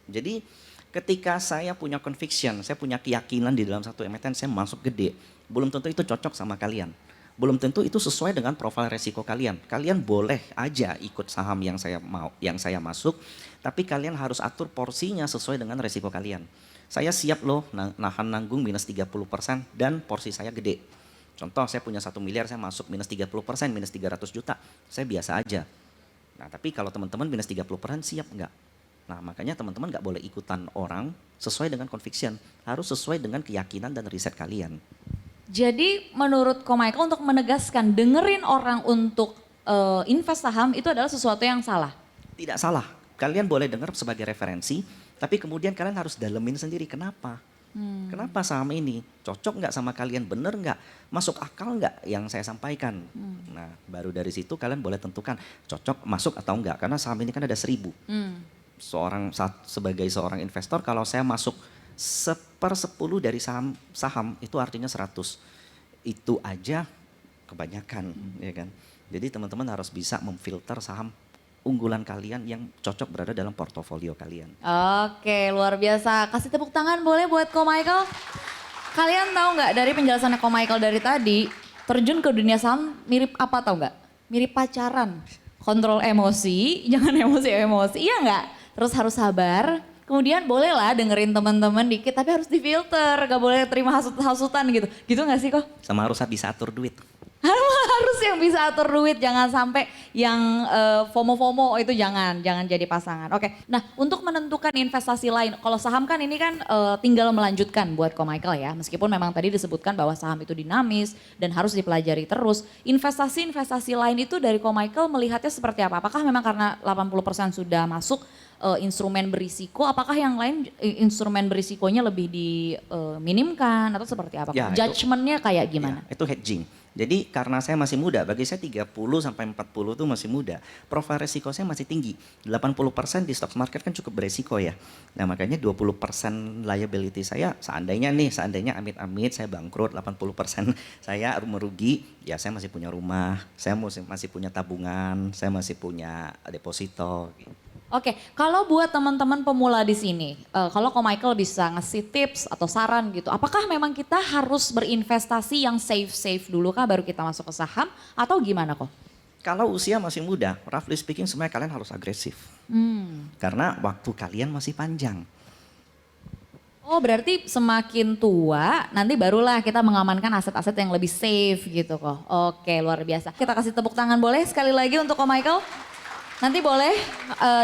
Jadi ketika saya punya conviction, saya punya keyakinan di dalam satu emiten saya masuk gede, belum tentu itu cocok sama kalian. Belum tentu itu sesuai dengan profil resiko kalian. Kalian boleh aja ikut saham yang saya masuk, tapi kalian harus atur porsinya sesuai dengan resiko kalian. Saya siap loh nahan nanggung minus 30% dan porsi saya gede. Contoh saya punya 1 miliar, saya masuk minus 30%, minus 300 juta. Saya biasa aja. Nah tapi kalau teman-teman minus 30% siap enggak? Nah makanya teman-teman enggak boleh ikutan orang sesuai dengan conviction. Harus sesuai dengan keyakinan dan riset kalian. Jadi menurut Ko Michael untuk menegaskan dengerin orang untuk invest saham itu adalah sesuatu yang salah? Tidak salah, kalian boleh dengar sebagai referensi, tapi kemudian kalian harus dalemin sendiri kenapa. Kenapa saham ini cocok nggak sama kalian, bener nggak, masuk akal nggak yang saya sampaikan. Nah baru dari situ kalian boleh tentukan cocok masuk atau enggak, karena saham ini kan ada 1.000. Sebagai seorang investor kalau saya masuk 1/10 dari saham itu artinya 100. Itu aja kebanyakan ya kan. Jadi teman-teman harus bisa memfilter saham unggulan kalian yang cocok berada dalam portofolio kalian. Oke, luar biasa. Kasih tepuk tangan boleh buat Ko Michael. Kalian tahu nggak dari penjelasannya Ko Michael dari tadi, terjun ke dunia saham mirip apa tahu nggak? Mirip pacaran. Kontrol emosi, jangan emosi-emosi, iya nggak? Terus harus sabar, Kemudian bolehlah dengerin teman-teman dikit tapi harus difilter, gak boleh terima hasut-hasutan gitu. Gitu gak sih kok? Sama harus bisa atur duit. Harus yang bisa atur duit, jangan sampai yang FOMO-FOMO itu jangan jadi pasangan. Oke, nah untuk menentukan investasi lain, kalau saham kan ini kan tinggal melanjutkan buat Ko Michael ya. Meskipun memang tadi disebutkan bahwa saham itu dinamis dan harus dipelajari terus. Investasi-investasi lain itu dari Ko Michael melihatnya seperti apa? Apakah memang karena 80% sudah masuk instrumen berisiko, apakah yang lain instrumen berisikonya lebih diminimkan atau seperti apa? Ya, Judgment-nya kayak gimana? Ya, itu hedging. Jadi karena saya masih muda, bagi saya 30 sampai 40 itu masih muda. Profil resiko saya masih tinggi. 80% di stock market kan cukup beresiko ya. Nah makanya 20% liability saya seandainya amit-amit saya bangkrut, 80% saya merugi, ya saya masih punya rumah, saya masih punya tabungan, saya masih punya deposito. Oke, kalau buat teman-teman pemula di sini, kalau Ko Michael bisa ngasih tips atau saran gitu, apakah memang kita harus berinvestasi yang safe dulu kah baru kita masuk ke saham atau gimana kok? Kalau usia masih muda, roughly speaking sebenarnya kalian harus agresif. Karena waktu kalian masih panjang. Oh berarti semakin tua nanti barulah kita mengamankan aset-aset yang lebih safe gitu kok. Oke luar biasa. Kita kasih tepuk tangan boleh sekali lagi untuk Ko Michael. Nanti boleh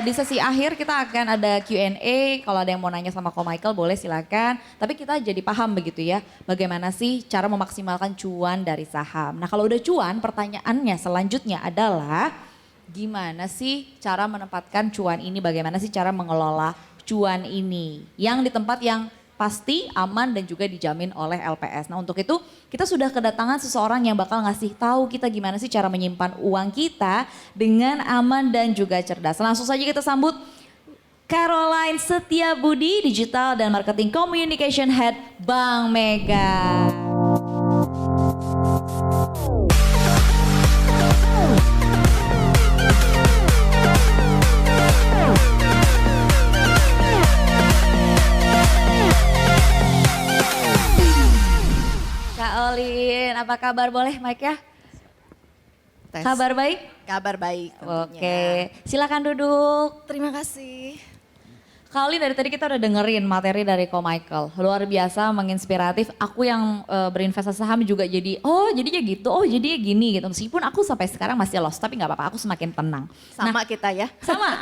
di sesi akhir kita akan ada Q&A. Kalau ada yang mau nanya sama Ko Michael boleh silakan. Tapi kita jadi paham begitu ya. Bagaimana sih cara memaksimalkan cuan dari saham. Nah kalau udah cuan pertanyaannya selanjutnya adalah gimana sih cara menempatkan cuan ini. Bagaimana sih cara mengelola cuan ini. Yang di tempat yang pasti aman dan juga dijamin oleh LPS. Nah untuk itu kita sudah kedatangan seseorang yang bakal ngasih tahu kita gimana sih cara menyimpan uang kita dengan aman dan juga cerdas. Langsung saja kita sambut Caroline Setiabudi, Digital dan Marketing Communication Head Bank Mega. Kak Olin, apa kabar? Boleh mic ya? Tes. Kabar baik? Kabar baik tentunya. Oke, silakan duduk. Terima kasih. Kak Olin dari tadi kita udah dengerin materi dari Ko Michael. Luar biasa, menginspiratif. Aku yang berinvestasi saham juga jadi, oh jadinya gitu, oh jadinya gini gitu. Meskipun aku sampai sekarang masih lost, tapi gak apa-apa, aku semakin tenang. Sama kita ya. Sama,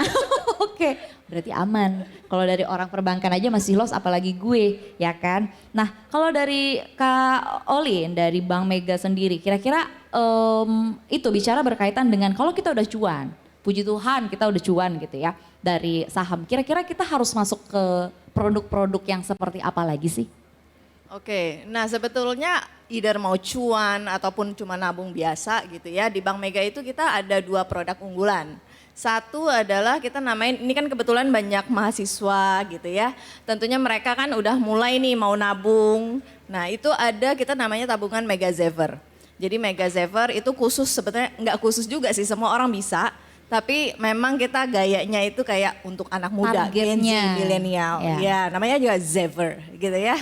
oke. Berarti aman. Kalau dari orang perbankan aja masih lost, apalagi gue, ya kan? Nah, kalau dari Kak Olin, dari Bank Mega sendiri, kira-kira itu bicara berkaitan dengan kalau kita udah cuan, puji Tuhan kita udah cuan gitu ya, dari saham. Kira-kira kita harus masuk ke produk-produk yang seperti apa lagi sih? Oke, nah sebetulnya either mau cuan ataupun cuma nabung biasa gitu ya. Di Bank Mega itu kita ada 2 produk unggulan. Satu adalah kita namain, ini kan kebetulan banyak mahasiswa gitu ya. Tentunya mereka kan udah mulai nih mau nabung. Nah itu ada kita namanya tabungan Mega Saver. Jadi Mega Saver itu khusus, sebetulnya nggak khusus juga sih, semua orang bisa. Tapi memang kita gayanya itu kayak untuk anak muda, Gen Z, milenial. Ya namanya juga Saver gitu ya.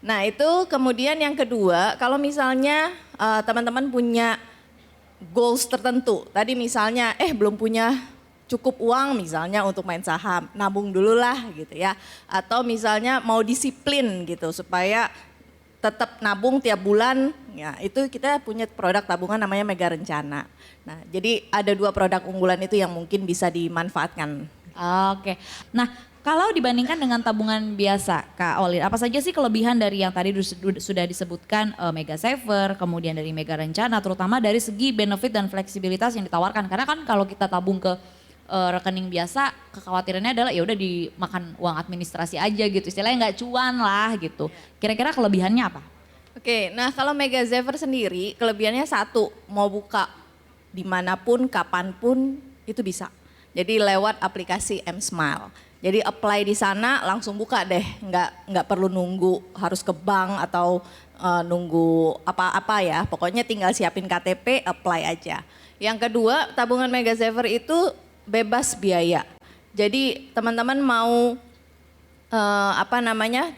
Nah itu kemudian yang kedua, kalau misalnya teman-teman punya goals tertentu. Tadi misalnya belum punya cukup uang misalnya untuk main saham, nabung dulu lah gitu ya. Atau misalnya mau disiplin gitu supaya tetap nabung tiap bulan, ya itu kita punya produk tabungan namanya Mega Rencana. Nah jadi ada 2 produk unggulan itu yang mungkin bisa dimanfaatkan. Oke, nah kalau dibandingkan dengan tabungan biasa Kak Olin, apa saja sih kelebihan dari yang tadi sudah disebutkan Mega Saver, kemudian dari Mega Rencana, terutama dari segi benefit dan fleksibilitas yang ditawarkan. Karena kan kalau kita tabung ke rekening biasa, kekhawatirannya adalah ya udah dimakan uang administrasi aja gitu, istilahnya nggak cuan lah gitu. Kira-kira kelebihannya apa? Oke, nah kalau Mega Saver sendiri kelebihannya satu, mau buka dimanapun, kapanpun itu bisa. Jadi lewat aplikasi M-Smile. Jadi apply di sana langsung buka deh, nggak perlu nunggu harus ke bank atau nunggu apa-apa ya. Pokoknya tinggal siapin KTP, apply aja. Yang kedua, tabungan Mega Saver itu bebas biaya. Jadi teman-teman mau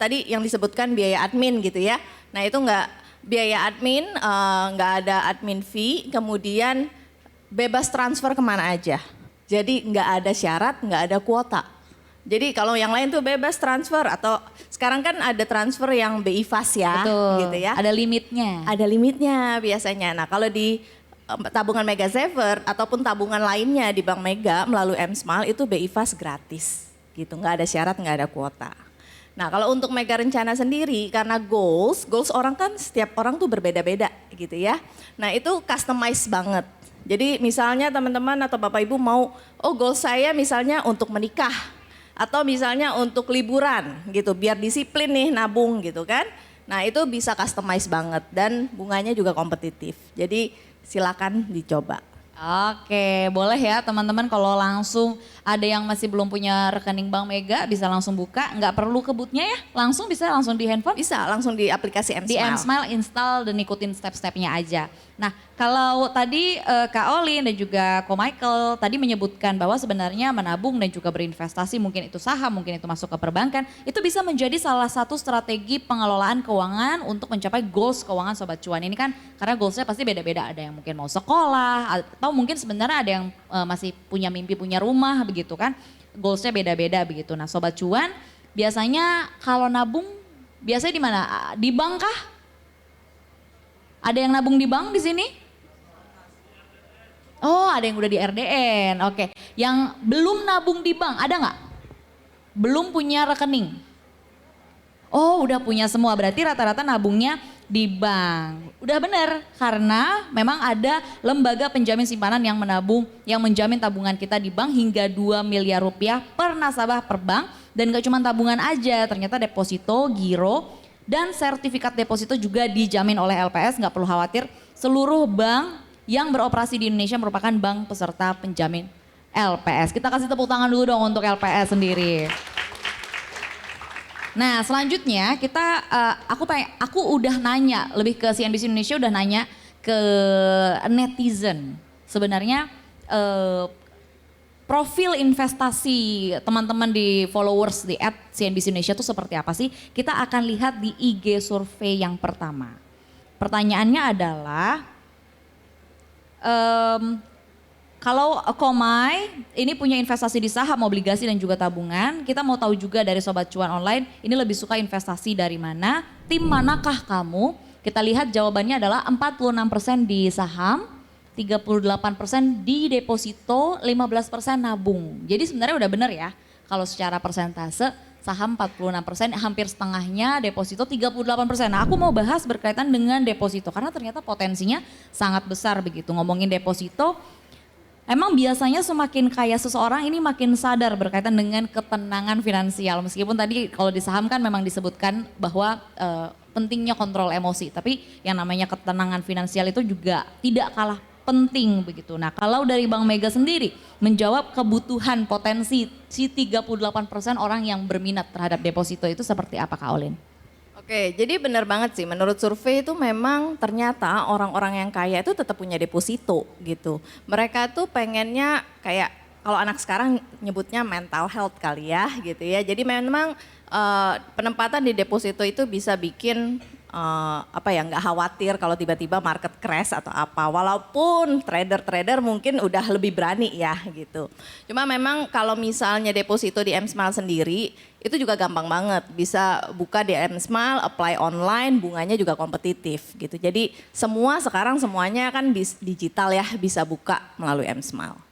tadi yang disebutkan biaya admin gitu ya. Nah itu nggak biaya admin, nggak ada admin fee, kemudian bebas transfer kemana aja. Jadi nggak ada syarat, nggak ada kuota. Jadi kalau yang lain tuh bebas transfer atau sekarang kan ada transfer yang BI Fast ya, Betul. gitu ya. Ada limitnya. Ada limitnya biasanya. Nah kalau di tabungan Mega Saver ataupun tabungan lainnya di Bank Mega melalui M-Smile itu BI Fast gratis gitu, nggak ada syarat, nggak ada kuota. Nah kalau untuk Mega Rencana sendiri karena goals orang kan setiap orang tuh berbeda-beda gitu ya. Nah itu customize banget. Jadi misalnya teman-teman atau Bapak Ibu mau, goals saya misalnya untuk menikah. Atau misalnya untuk liburan gitu, biar disiplin nih nabung gitu kan. Nah itu bisa customize banget dan bunganya juga kompetitif. Jadi silakan dicoba. Oke, boleh ya teman-teman kalau langsung ada yang masih belum punya rekening Bank Mega bisa langsung buka, nggak perlu ke booth-nya ya, langsung bisa langsung di handphone? Bisa langsung di aplikasi M-Smile. Di M-Smile install dan ikutin step-stepnya aja. Nah kalau tadi Kak Olin dan juga Ko Michael tadi menyebutkan bahwa sebenarnya menabung dan juga berinvestasi mungkin itu saham, mungkin itu masuk ke perbankan, itu bisa menjadi salah satu strategi pengelolaan keuangan untuk mencapai goals keuangan Sobat Cuan. Ini kan karena goalsnya pasti beda-beda, ada yang mungkin mau sekolah atau mungkin sebenarnya ada yang masih punya mimpi punya rumah begitu kan. Goalsnya beda-beda begitu. Nah Sobat Cuan biasanya kalau nabung biasanya di mana? Di bank kah? Ada yang nabung di bank di sini? Oh, ada yang udah di RDN. Oke. Yang belum nabung di bank, ada nggak? Belum punya rekening? Oh, udah punya semua. Berarti rata-rata nabungnya di bank. Udah benar, karena memang ada lembaga penjamin simpanan yang menjamin tabungan kita di bank hingga 2 miliar rupiah per nasabah per bank. Dan gak cuma tabungan aja, ternyata deposito, giro, dan sertifikat deposito juga dijamin oleh LPS, nggak perlu khawatir. Seluruh bank yang beroperasi di Indonesia merupakan bank peserta penjamin LPS. Kita kasih tepuk tangan dulu dong untuk LPS sendiri. Nah selanjutnya aku udah nanya, lebih ke CNBC Indonesia udah nanya ke netizen. Sebenarnya profil investasi teman-teman di followers di @CNBC Indonesia itu seperti apa sih? Kita akan lihat di IG survei yang pertama. Pertanyaannya adalah, kalau Komai ini punya investasi di saham, obligasi dan juga tabungan, kita mau tahu juga dari Sobat Cuan Online, ini lebih suka investasi dari mana? Tim manakah kamu? Kita lihat jawabannya adalah 46% di saham, 38% di deposito, 15% nabung. Jadi sebenarnya udah bener ya, kalau secara persentase saham 46%, hampir setengahnya, deposito 38%. Nah aku mau bahas berkaitan dengan deposito, karena ternyata potensinya sangat besar begitu. Ngomongin deposito, emang biasanya semakin kaya seseorang ini makin sadar berkaitan dengan ketenangan finansial. Meskipun tadi kalau di saham kan memang disebutkan bahwa pentingnya kontrol emosi, tapi yang namanya ketenangan finansial itu juga tidak kalah penting begitu. Nah kalau dari Bank Mega sendiri menjawab kebutuhan potensi si 38% orang yang berminat terhadap deposito itu seperti apa Kak Olin? Oke, jadi benar banget sih. Menurut survei itu memang ternyata orang-orang yang kaya itu tetap punya deposito gitu. Mereka tuh pengennya kayak kalau anak sekarang nyebutnya mental health kali ya gitu ya. Jadi memang penempatan di deposito itu bisa bikin nggak khawatir kalau tiba-tiba market crash atau apa. Walaupun trader-trader mungkin udah lebih berani ya gitu. Cuma memang kalau misalnya deposito di M-Smile sendiri itu juga gampang banget. Bisa buka di M-Smile, apply online, bunganya juga kompetitif gitu. Jadi sekarang semuanya kan digital ya, bisa buka melalui M-Smile.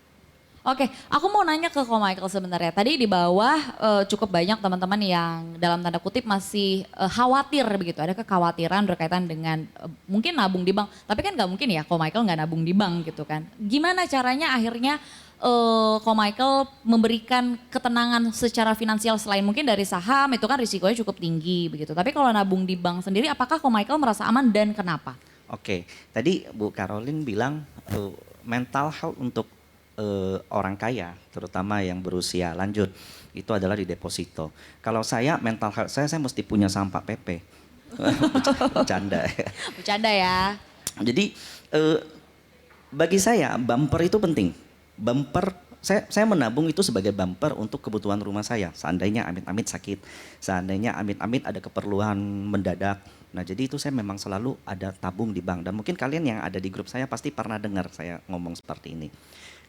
Oke, aku mau nanya ke Ko Michael sebenarnya. Tadi di bawah cukup banyak teman-teman yang dalam tanda kutip masih khawatir begitu. Ada kekhawatiran berkaitan dengan mungkin nabung di bank. Tapi kan nggak mungkin ya Ko Michael nggak nabung di bank gitu kan. Gimana caranya akhirnya Ko Michael memberikan ketenangan secara finansial selain mungkin dari saham itu kan risikonya cukup tinggi begitu. Tapi kalau nabung di bank sendiri apakah Ko Michael merasa aman dan kenapa? Oke, tadi Bu Caroline bilang mental health untuk orang kaya, terutama yang berusia lanjut, itu adalah di deposito. Kalau saya mental health saya mesti punya saham Pak PP. Bercanda. Bercanda ya. Jadi bagi saya bumper itu penting. Bumper, saya menabung itu sebagai bumper untuk kebutuhan rumah saya. Seandainya amit-amit sakit, seandainya amit-amit ada keperluan mendadak. Nah jadi itu saya memang selalu ada tabung di bank. Dan mungkin kalian yang ada di grup saya pasti pernah dengar saya ngomong seperti ini.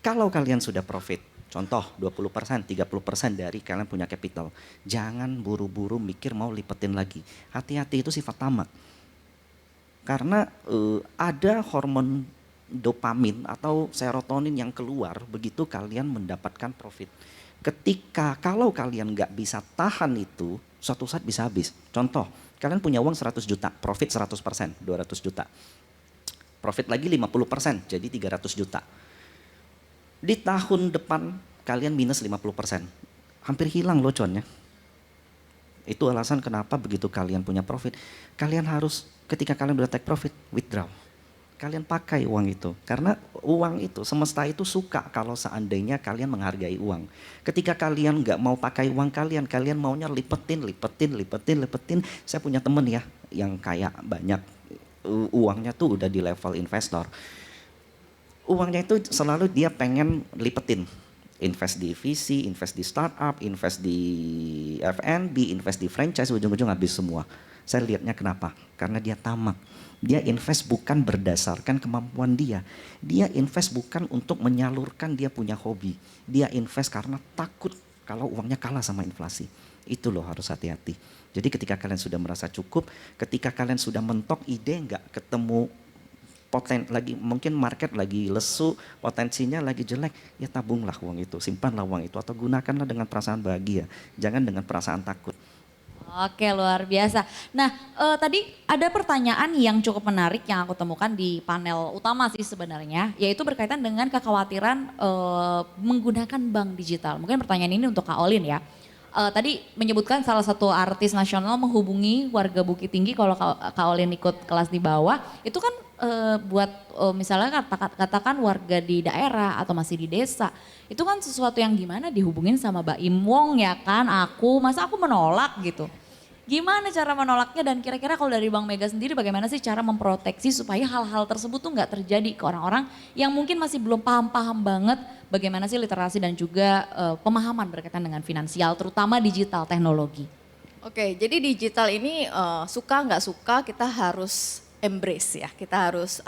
Kalau kalian sudah profit, Contoh 20%, 30% dari kalian punya capital. Jangan buru-buru mikir mau lipetin lagi. Hati-hati, itu sifat tamak. Karena ada hormon dopamin atau serotonin yang keluar begitu kalian mendapatkan profit. Kalau kalian nggak bisa tahan itu, suatu saat bisa habis. Contoh, kalian punya uang 100 juta, profit 100%, 200 juta. Profit lagi 50%, jadi 300 juta. Di tahun depan kalian minus 50%. Hampir hilang loh connya. Itu alasan kenapa begitu kalian punya profit, kalian harus ketika kalian udah take profit, withdraw. Kalian pakai uang itu. Karena uang itu, semesta itu suka kalau seandainya kalian menghargai uang. Ketika kalian nggak mau pakai uang kalian maunya lipetin. Saya punya temen ya yang kayak banyak uangnya tuh udah di level investor. Uangnya itu selalu dia pengen lipetin. Invest di VC, invest di startup, invest di F&B, invest di franchise, ujung-ujung habis semua. Saya lihatnya kenapa? Karena dia tamak. Dia invest bukan berdasarkan kemampuan dia. Dia invest bukan untuk menyalurkan dia punya hobi. Dia invest karena takut kalau uangnya kalah sama inflasi. Itu loh harus hati-hati. Jadi ketika kalian sudah merasa cukup, ketika kalian sudah mentok ide nggak ketemu lagi mungkin market lagi lesu, potensinya lagi jelek, ya tabunglah uang itu, simpanlah uang itu atau gunakanlah dengan perasaan bahagia, jangan dengan perasaan takut. Oke, luar biasa. Nah, tadi ada pertanyaan yang cukup menarik yang aku temukan di panel utama sih sebenarnya, yaitu berkaitan dengan kekhawatiran menggunakan bank digital. Mungkin pertanyaan ini untuk Kak Olin ya. Tadi menyebutkan salah satu artis nasional menghubungi warga Bukit Tinggi kalau Kak Olin ikut kelas di bawah, itu kan buat misalnya katakan warga di daerah atau masih di desa, itu kan sesuatu yang gimana dihubungin sama Mbak Im Wong ya kan, masa aku menolak gitu. Gimana cara menolaknya dan kira-kira kalau dari Bank Mega sendiri bagaimana sih cara memproteksi supaya hal-hal tersebut tuh nggak terjadi ke orang-orang yang mungkin masih belum paham-paham banget bagaimana sih literasi dan juga pemahaman berkaitan dengan finansial terutama digital teknologi. Oke, jadi digital ini suka nggak suka kita harus embrace ya, kita harus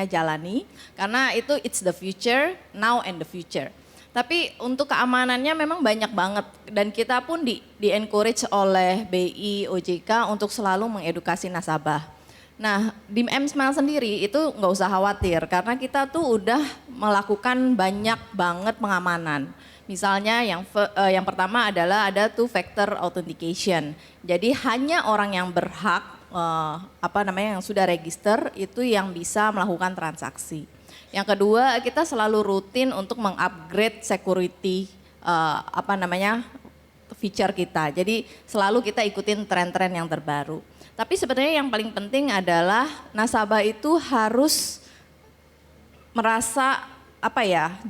jalani karena itu it's the future, now and the future. Tapi untuk keamanannya memang banyak banget dan kita pun di encourage oleh BI, OJK untuk selalu mengedukasi nasabah. Nah di M-Smile sendiri itu nggak usah khawatir karena kita tuh udah melakukan banyak banget pengamanan. Misalnya yang pertama adalah ada two factor authentication. Jadi hanya orang yang berhak yang sudah register itu yang bisa melakukan transaksi. Yang kedua, kita selalu rutin untuk mengupgrade security feature kita. Jadi selalu kita ikutin tren-tren yang terbaru. Tapi sebenarnya yang paling penting adalah nasabah itu harus merasa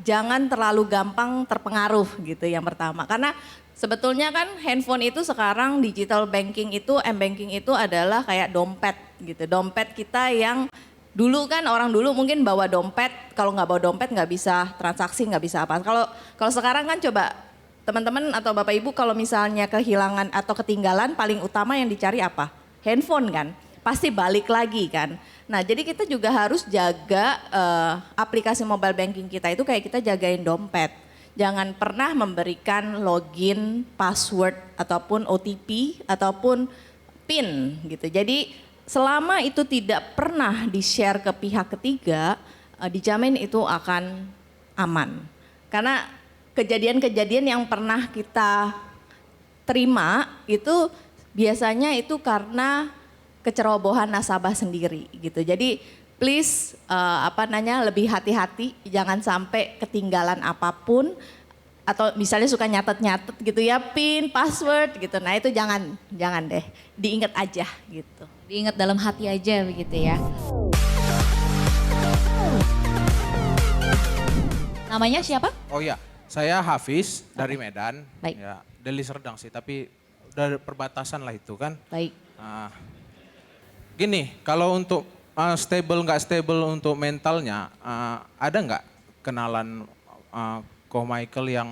jangan terlalu gampang terpengaruh gitu yang pertama. Karena sebetulnya kan handphone itu sekarang digital banking itu, m-banking itu adalah kayak dompet gitu. Dompet kita yang dulu kan orang dulu mungkin bawa dompet, kalau nggak bawa dompet nggak bisa transaksi, nggak bisa apa. Kalau sekarang kan coba teman-teman atau bapak ibu kalau misalnya kehilangan atau ketinggalan paling utama yang dicari apa? Handphone kan, pasti balik lagi kan. Nah jadi kita juga harus jaga aplikasi mobile banking kita itu kayak kita jagain dompet. Jangan pernah memberikan login, password ataupun OTP ataupun PIN gitu. Jadi selama itu tidak pernah di-share ke pihak ketiga, dijamin itu akan aman. Karena kejadian-kejadian yang pernah kita terima itu biasanya itu karena kecerobohan nasabah sendiri gitu. Jadi please lebih hati-hati, jangan sampai ketinggalan apapun. Atau misalnya suka nyatet-nyatet gitu ya, PIN, password gitu. Nah itu jangan deh, diingat aja gitu. Diingat dalam hati aja begitu ya. Namanya siapa? Oh iya, saya Hafiz dari Medan. Baik. Ya, Deli Serdang sih, tapi udah perbatasan lah itu kan. Baik. Gini, kalau untuk stable nggak stable untuk mentalnya, ada nggak kenalan Ko Michael yang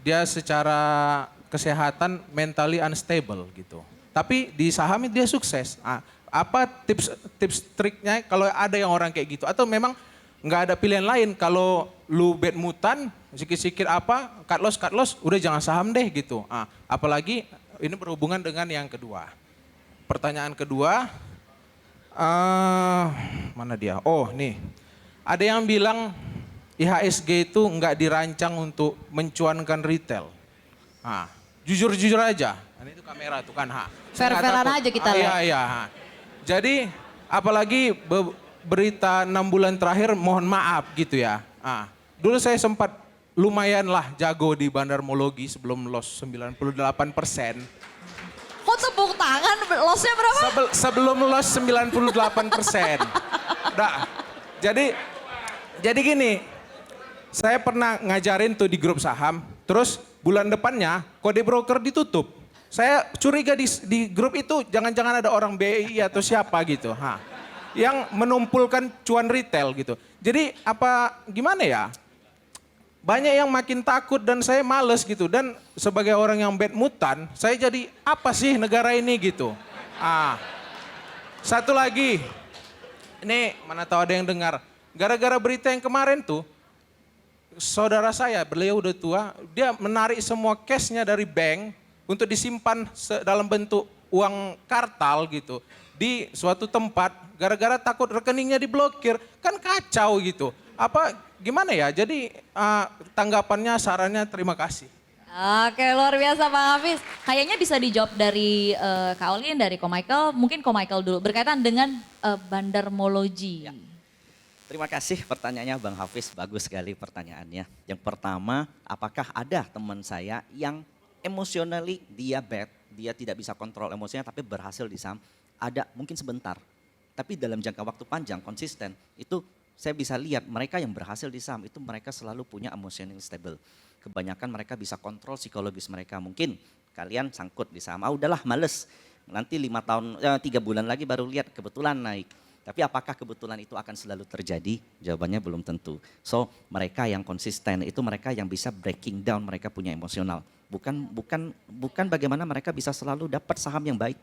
dia secara kesehatan mentally unstable gitu. Tapi di saham dia sukses. Apa tips triknya kalau ada yang orang kayak gitu? Atau memang nggak ada pilihan lain. Kalau lu bet mutan, sikit-sikit apa, cut loss, udah jangan saham deh gitu. Apalagi ini berhubungan dengan yang kedua. Pertanyaan kedua, mana dia? Oh nih, ada yang bilang IHSG itu nggak dirancang untuk mencuankan retail. Jujur-jujur aja, ini itu kamera tuh kan. Fair-fairan aja kita lihat. Iya. Jadi apalagi berita 6 bulan terakhir mohon maaf gitu ya. Dulu saya sempat lumayan lah jago di bandarmologi sebelum loss 98%. Kok tepuk tangan, lossnya berapa? Sebelum loss 98%. Jadi gini, saya pernah ngajarin tuh di grup saham, terus bulan depannya kode broker ditutup. Saya curiga di grup itu jangan-jangan ada orang BI atau siapa gitu. Yang menumpulkan cuan retail gitu. Jadi gimana ya? Banyak yang makin takut dan saya males gitu. Dan sebagai orang yang bet mutan, saya jadi apa sih negara ini gitu. Satu lagi, ini mana tahu ada yang dengar. Gara-gara berita yang kemarin tuh, saudara saya, beliau udah tua, dia menarik semua cashnya dari bank untuk disimpan dalam bentuk uang kartal gitu. Di suatu tempat, gara-gara takut rekeningnya diblokir, kan kacau gitu. Gimana ya, jadi tanggapannya, sarannya terima kasih. Oke, luar biasa Bang Hafiz. Kayaknya bisa dijawab dari Kak Olin, dari Ko Michael. Mungkin Ko Michael dulu, berkaitan dengan bandarmologi. Ya. Terima kasih pertanyaannya Bang Hafiz, bagus sekali pertanyaannya. Yang pertama, apakah ada teman saya yang emotionally dia bad, dia tidak bisa kontrol emosinya tapi berhasil di saham? Ada, mungkin sebentar. Tapi dalam jangka waktu panjang, konsisten, itu saya bisa lihat mereka yang berhasil di saham itu mereka selalu punya emotional stable. Kebanyakan mereka bisa kontrol psikologis mereka. Mungkin kalian sangkut di saham, udahlah males. Nanti 3 bulan lagi baru lihat kebetulan naik. Tapi apakah kebetulan itu akan selalu terjadi? Jawabannya belum tentu. So mereka yang konsisten itu mereka yang bisa breaking down, mereka punya emosional. Bukan bagaimana mereka bisa selalu dapat saham yang baik.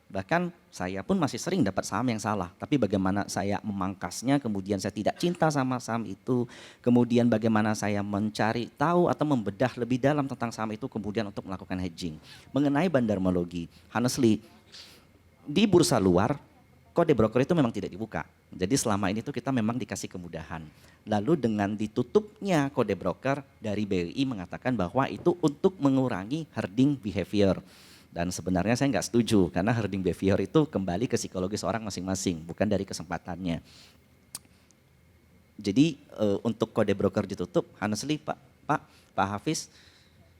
Bahkan saya pun masih sering dapat saham yang salah. Tapi bagaimana saya memangkasnya, kemudian saya tidak cinta sama saham itu. Kemudian bagaimana saya mencari tahu atau membedah lebih dalam tentang saham itu, kemudian untuk melakukan hedging. Mengenai bandarmologi, honestly, di bursa luar, kode broker itu memang tidak dibuka. Jadi selama ini tuh kita memang dikasih kemudahan. Lalu dengan ditutupnya kode broker dari BRI mengatakan bahwa itu untuk mengurangi herding behavior. Dan sebenarnya saya nggak setuju karena herding behavior itu kembali ke psikologis orang masing-masing, bukan dari kesempatannya. Jadi untuk kode broker ditutup, honestly Pak Hafiz,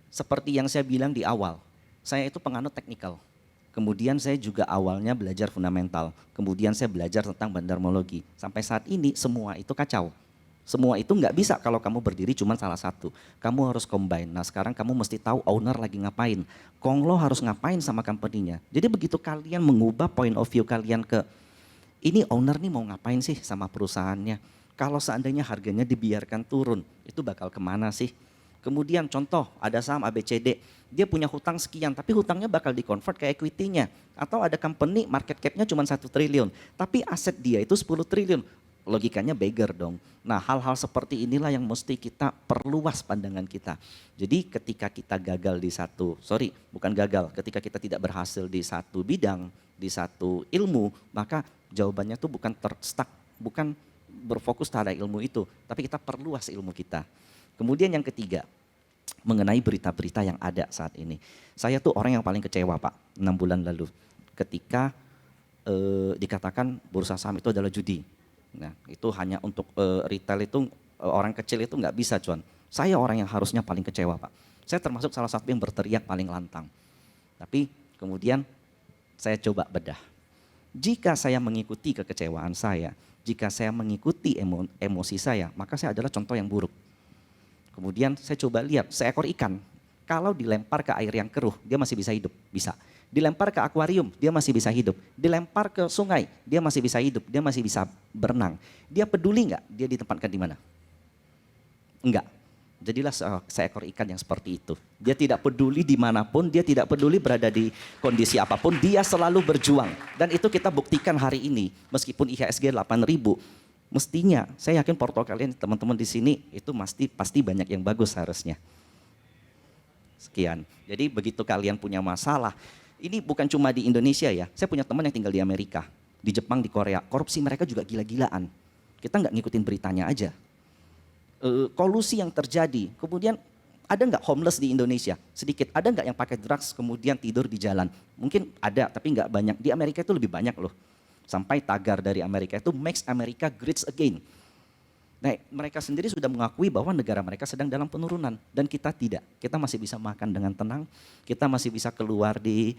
seperti yang saya bilang di awal, saya itu penganut teknikal. Kemudian saya juga awalnya belajar fundamental, kemudian saya belajar tentang bandarmologi. Sampai saat ini semua itu kacau. Semua itu nggak bisa kalau kamu berdiri cuma salah satu. Kamu harus combine. Nah sekarang kamu mesti tahu owner lagi ngapain. Konglo harus ngapain sama company-nya. Jadi begitu kalian mengubah point of view kalian ke, ini owner nih mau ngapain sih sama perusahaannya. Kalau seandainya harganya dibiarkan turun, itu bakal kemana sih? Kemudian contoh ada saham ABCD, dia punya hutang sekian tapi hutangnya bakal di-convert ke equity-nya. Atau ada company market cap-nya cuma 1 triliun, tapi aset dia itu 10 triliun. Logikanya beggar dong. Nah hal-hal seperti inilah yang mesti kita perluas pandangan kita. Jadi ketika kita gagal di ketika kita tidak berhasil di satu bidang, di satu ilmu, maka jawabannya tuh bukan bukan berfokus pada ilmu itu, tapi kita perluas ilmu kita. Kemudian yang ketiga, mengenai berita-berita yang ada saat ini. Saya tuh orang yang paling kecewa Pak, 6 bulan lalu. Ketika dikatakan bursa saham itu adalah judi. Nah itu hanya untuk retail itu, orang kecil itu nggak bisa cuan. Saya orang yang harusnya paling kecewa Pak. Saya termasuk salah satu yang berteriak paling lantang. Tapi kemudian saya coba bedah. Jika saya mengikuti kekecewaan saya, jika saya mengikuti emosi saya, maka saya adalah contoh yang buruk. Kemudian saya coba lihat seekor ikan, kalau dilempar ke air yang keruh, dia masih bisa hidup, bisa. Dilempar ke akuarium, dia masih bisa hidup. Dilempar ke sungai, dia masih bisa hidup, dia masih bisa berenang. Dia peduli nggak dia ditempatkan di mana? Enggak. Jadilah seekor ikan yang seperti itu. Dia tidak peduli dimanapun, dia tidak peduli berada di kondisi apapun, dia selalu berjuang. Dan itu kita buktikan hari ini, meskipun IHSG 8.000, Mestinya, saya yakin porto kalian teman-teman di sini itu pasti banyak yang bagus harusnya. Sekian. Jadi begitu kalian punya masalah, ini bukan cuma di Indonesia ya. Saya punya teman yang tinggal di Amerika, di Jepang, di Korea. Korupsi mereka juga gila-gilaan. Kita nggak ngikutin beritanya aja. Kolusi yang terjadi, kemudian ada nggak homeless di Indonesia? Sedikit. Ada nggak yang pakai drugs kemudian tidur di jalan? Mungkin ada, tapi nggak banyak. Di Amerika itu lebih banyak loh. Sampai tagar dari Amerika itu Makes America Great Again. Nah, mereka sendiri sudah mengakui bahwa negara mereka sedang dalam penurunan dan kita tidak. Kita masih bisa makan dengan tenang, kita masih bisa keluar di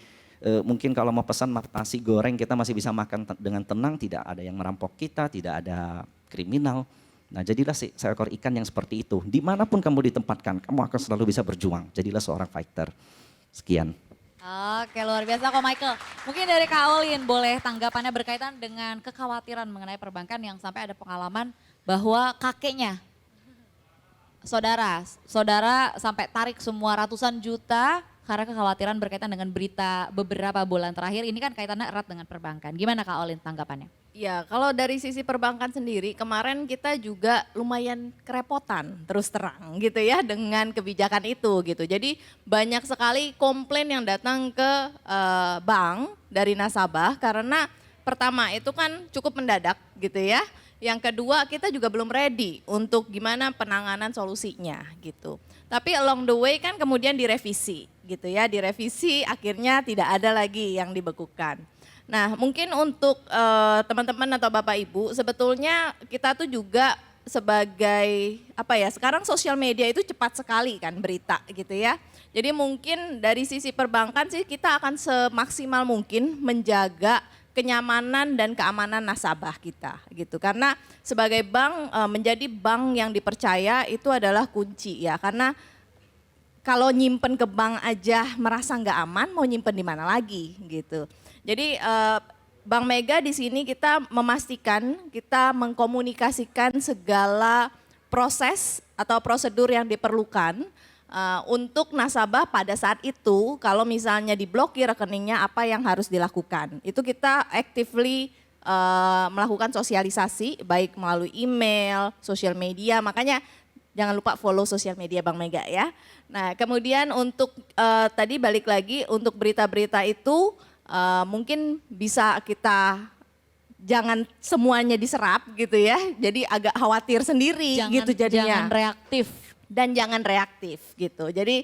mungkin kalau mau pesan nasi goreng kita masih bisa makan dengan tenang, tidak ada yang merampok kita, tidak ada kriminal. Nah, jadilah seekor ikan yang seperti itu. Dimanapun kamu ditempatkan, kamu akan selalu bisa berjuang. Jadilah seorang fighter. Sekian. Oke, luar biasa kok Michael. Mungkin dari Kak Olin boleh tanggapannya berkaitan dengan kekhawatiran mengenai perbankan yang sampai ada pengalaman bahwa kakeknya, saudara sampai tarik semua ratusan juta karena kekhawatiran berkaitan dengan berita beberapa bulan terakhir. Ini kan kaitannya erat dengan perbankan. Gimana Kak Olin tanggapannya? Ya, kalau dari sisi perbankan sendiri, kemarin kita juga lumayan kerepotan terus terang gitu ya dengan kebijakan itu gitu. Jadi banyak sekali komplain yang datang ke bank dari nasabah karena pertama itu kan cukup mendadak gitu ya. Yang kedua kita juga belum ready untuk gimana penanganan solusinya gitu. Tapi along the way kan kemudian direvisi gitu ya, direvisi akhirnya tidak ada lagi yang dibekukan. Nah, mungkin untuk teman-teman atau Bapak Ibu, sebetulnya kita tuh juga sebagai sekarang sosial media itu cepat sekali kan berita gitu ya. Jadi mungkin dari sisi perbankan sih kita akan semaksimal mungkin menjaga kenyamanan dan keamanan nasabah kita gitu. Karena sebagai bank menjadi bank yang dipercaya itu adalah kunci ya. Karena kalau nyimpen ke bank aja merasa nggak aman, mau nyimpen di mana lagi gitu. Jadi Bank Mega di sini kita memastikan, kita mengkomunikasikan segala proses atau prosedur yang diperlukan untuk nasabah pada saat itu kalau misalnya diblokir rekeningnya apa yang harus dilakukan. Itu kita actively melakukan sosialisasi baik melalui email, sosial media, makanya jangan lupa follow sosial media Bank Mega ya. Nah kemudian untuk tadi balik lagi untuk berita-berita itu mungkin bisa kita jangan semuanya diserap gitu ya. Jadi agak khawatir sendiri gitu jadinya. Jangan reaktif. Dan jangan reaktif gitu. Jadi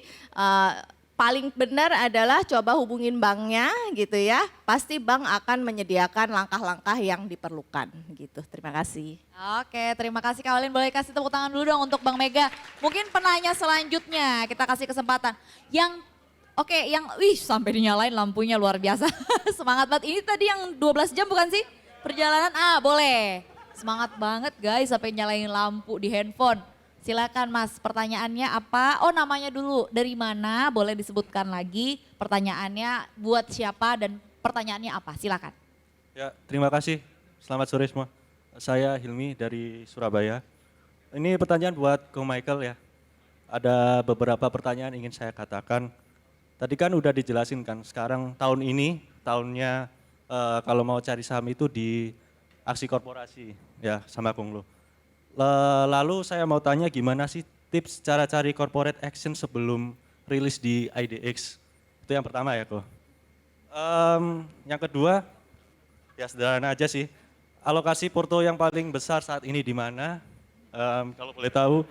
paling benar adalah coba hubungin banknya gitu ya. Pasti bank akan menyediakan langkah-langkah yang diperlukan gitu. Terima kasih. Oke, terima kasih Kak Olin. Boleh kasih tepuk tangan dulu dong untuk Bank Mega. Mungkin penanya selanjutnya kita kasih kesempatan. Yang sampai dinyalain lampunya luar biasa. Semangat banget. Ini tadi yang 12 jam bukan sih? Perjalanan, boleh. Semangat banget guys sampai nyalain lampu di handphone. Silakan Mas, pertanyaannya apa? Oh namanya dulu, dari mana? Boleh disebutkan lagi pertanyaannya buat siapa dan pertanyaannya apa? Silakan. Ya, terima kasih. Selamat sore semua. Saya Hilmi dari Surabaya. Ini pertanyaan buat Ko Michael ya. Ada beberapa pertanyaan ingin saya katakan. Tadi kan udah dijelasin kan, sekarang tahun ini, tahunnya kalau mau cari saham itu di aksi korporasi ya sama Konglo. Lalu saya mau tanya gimana sih tips cara cari corporate action sebelum rilis di IDX? Itu yang pertama ya Ko. Yang kedua, ya sederhana aja sih. Alokasi porto yang paling besar saat ini di mana? Kalau boleh tahu.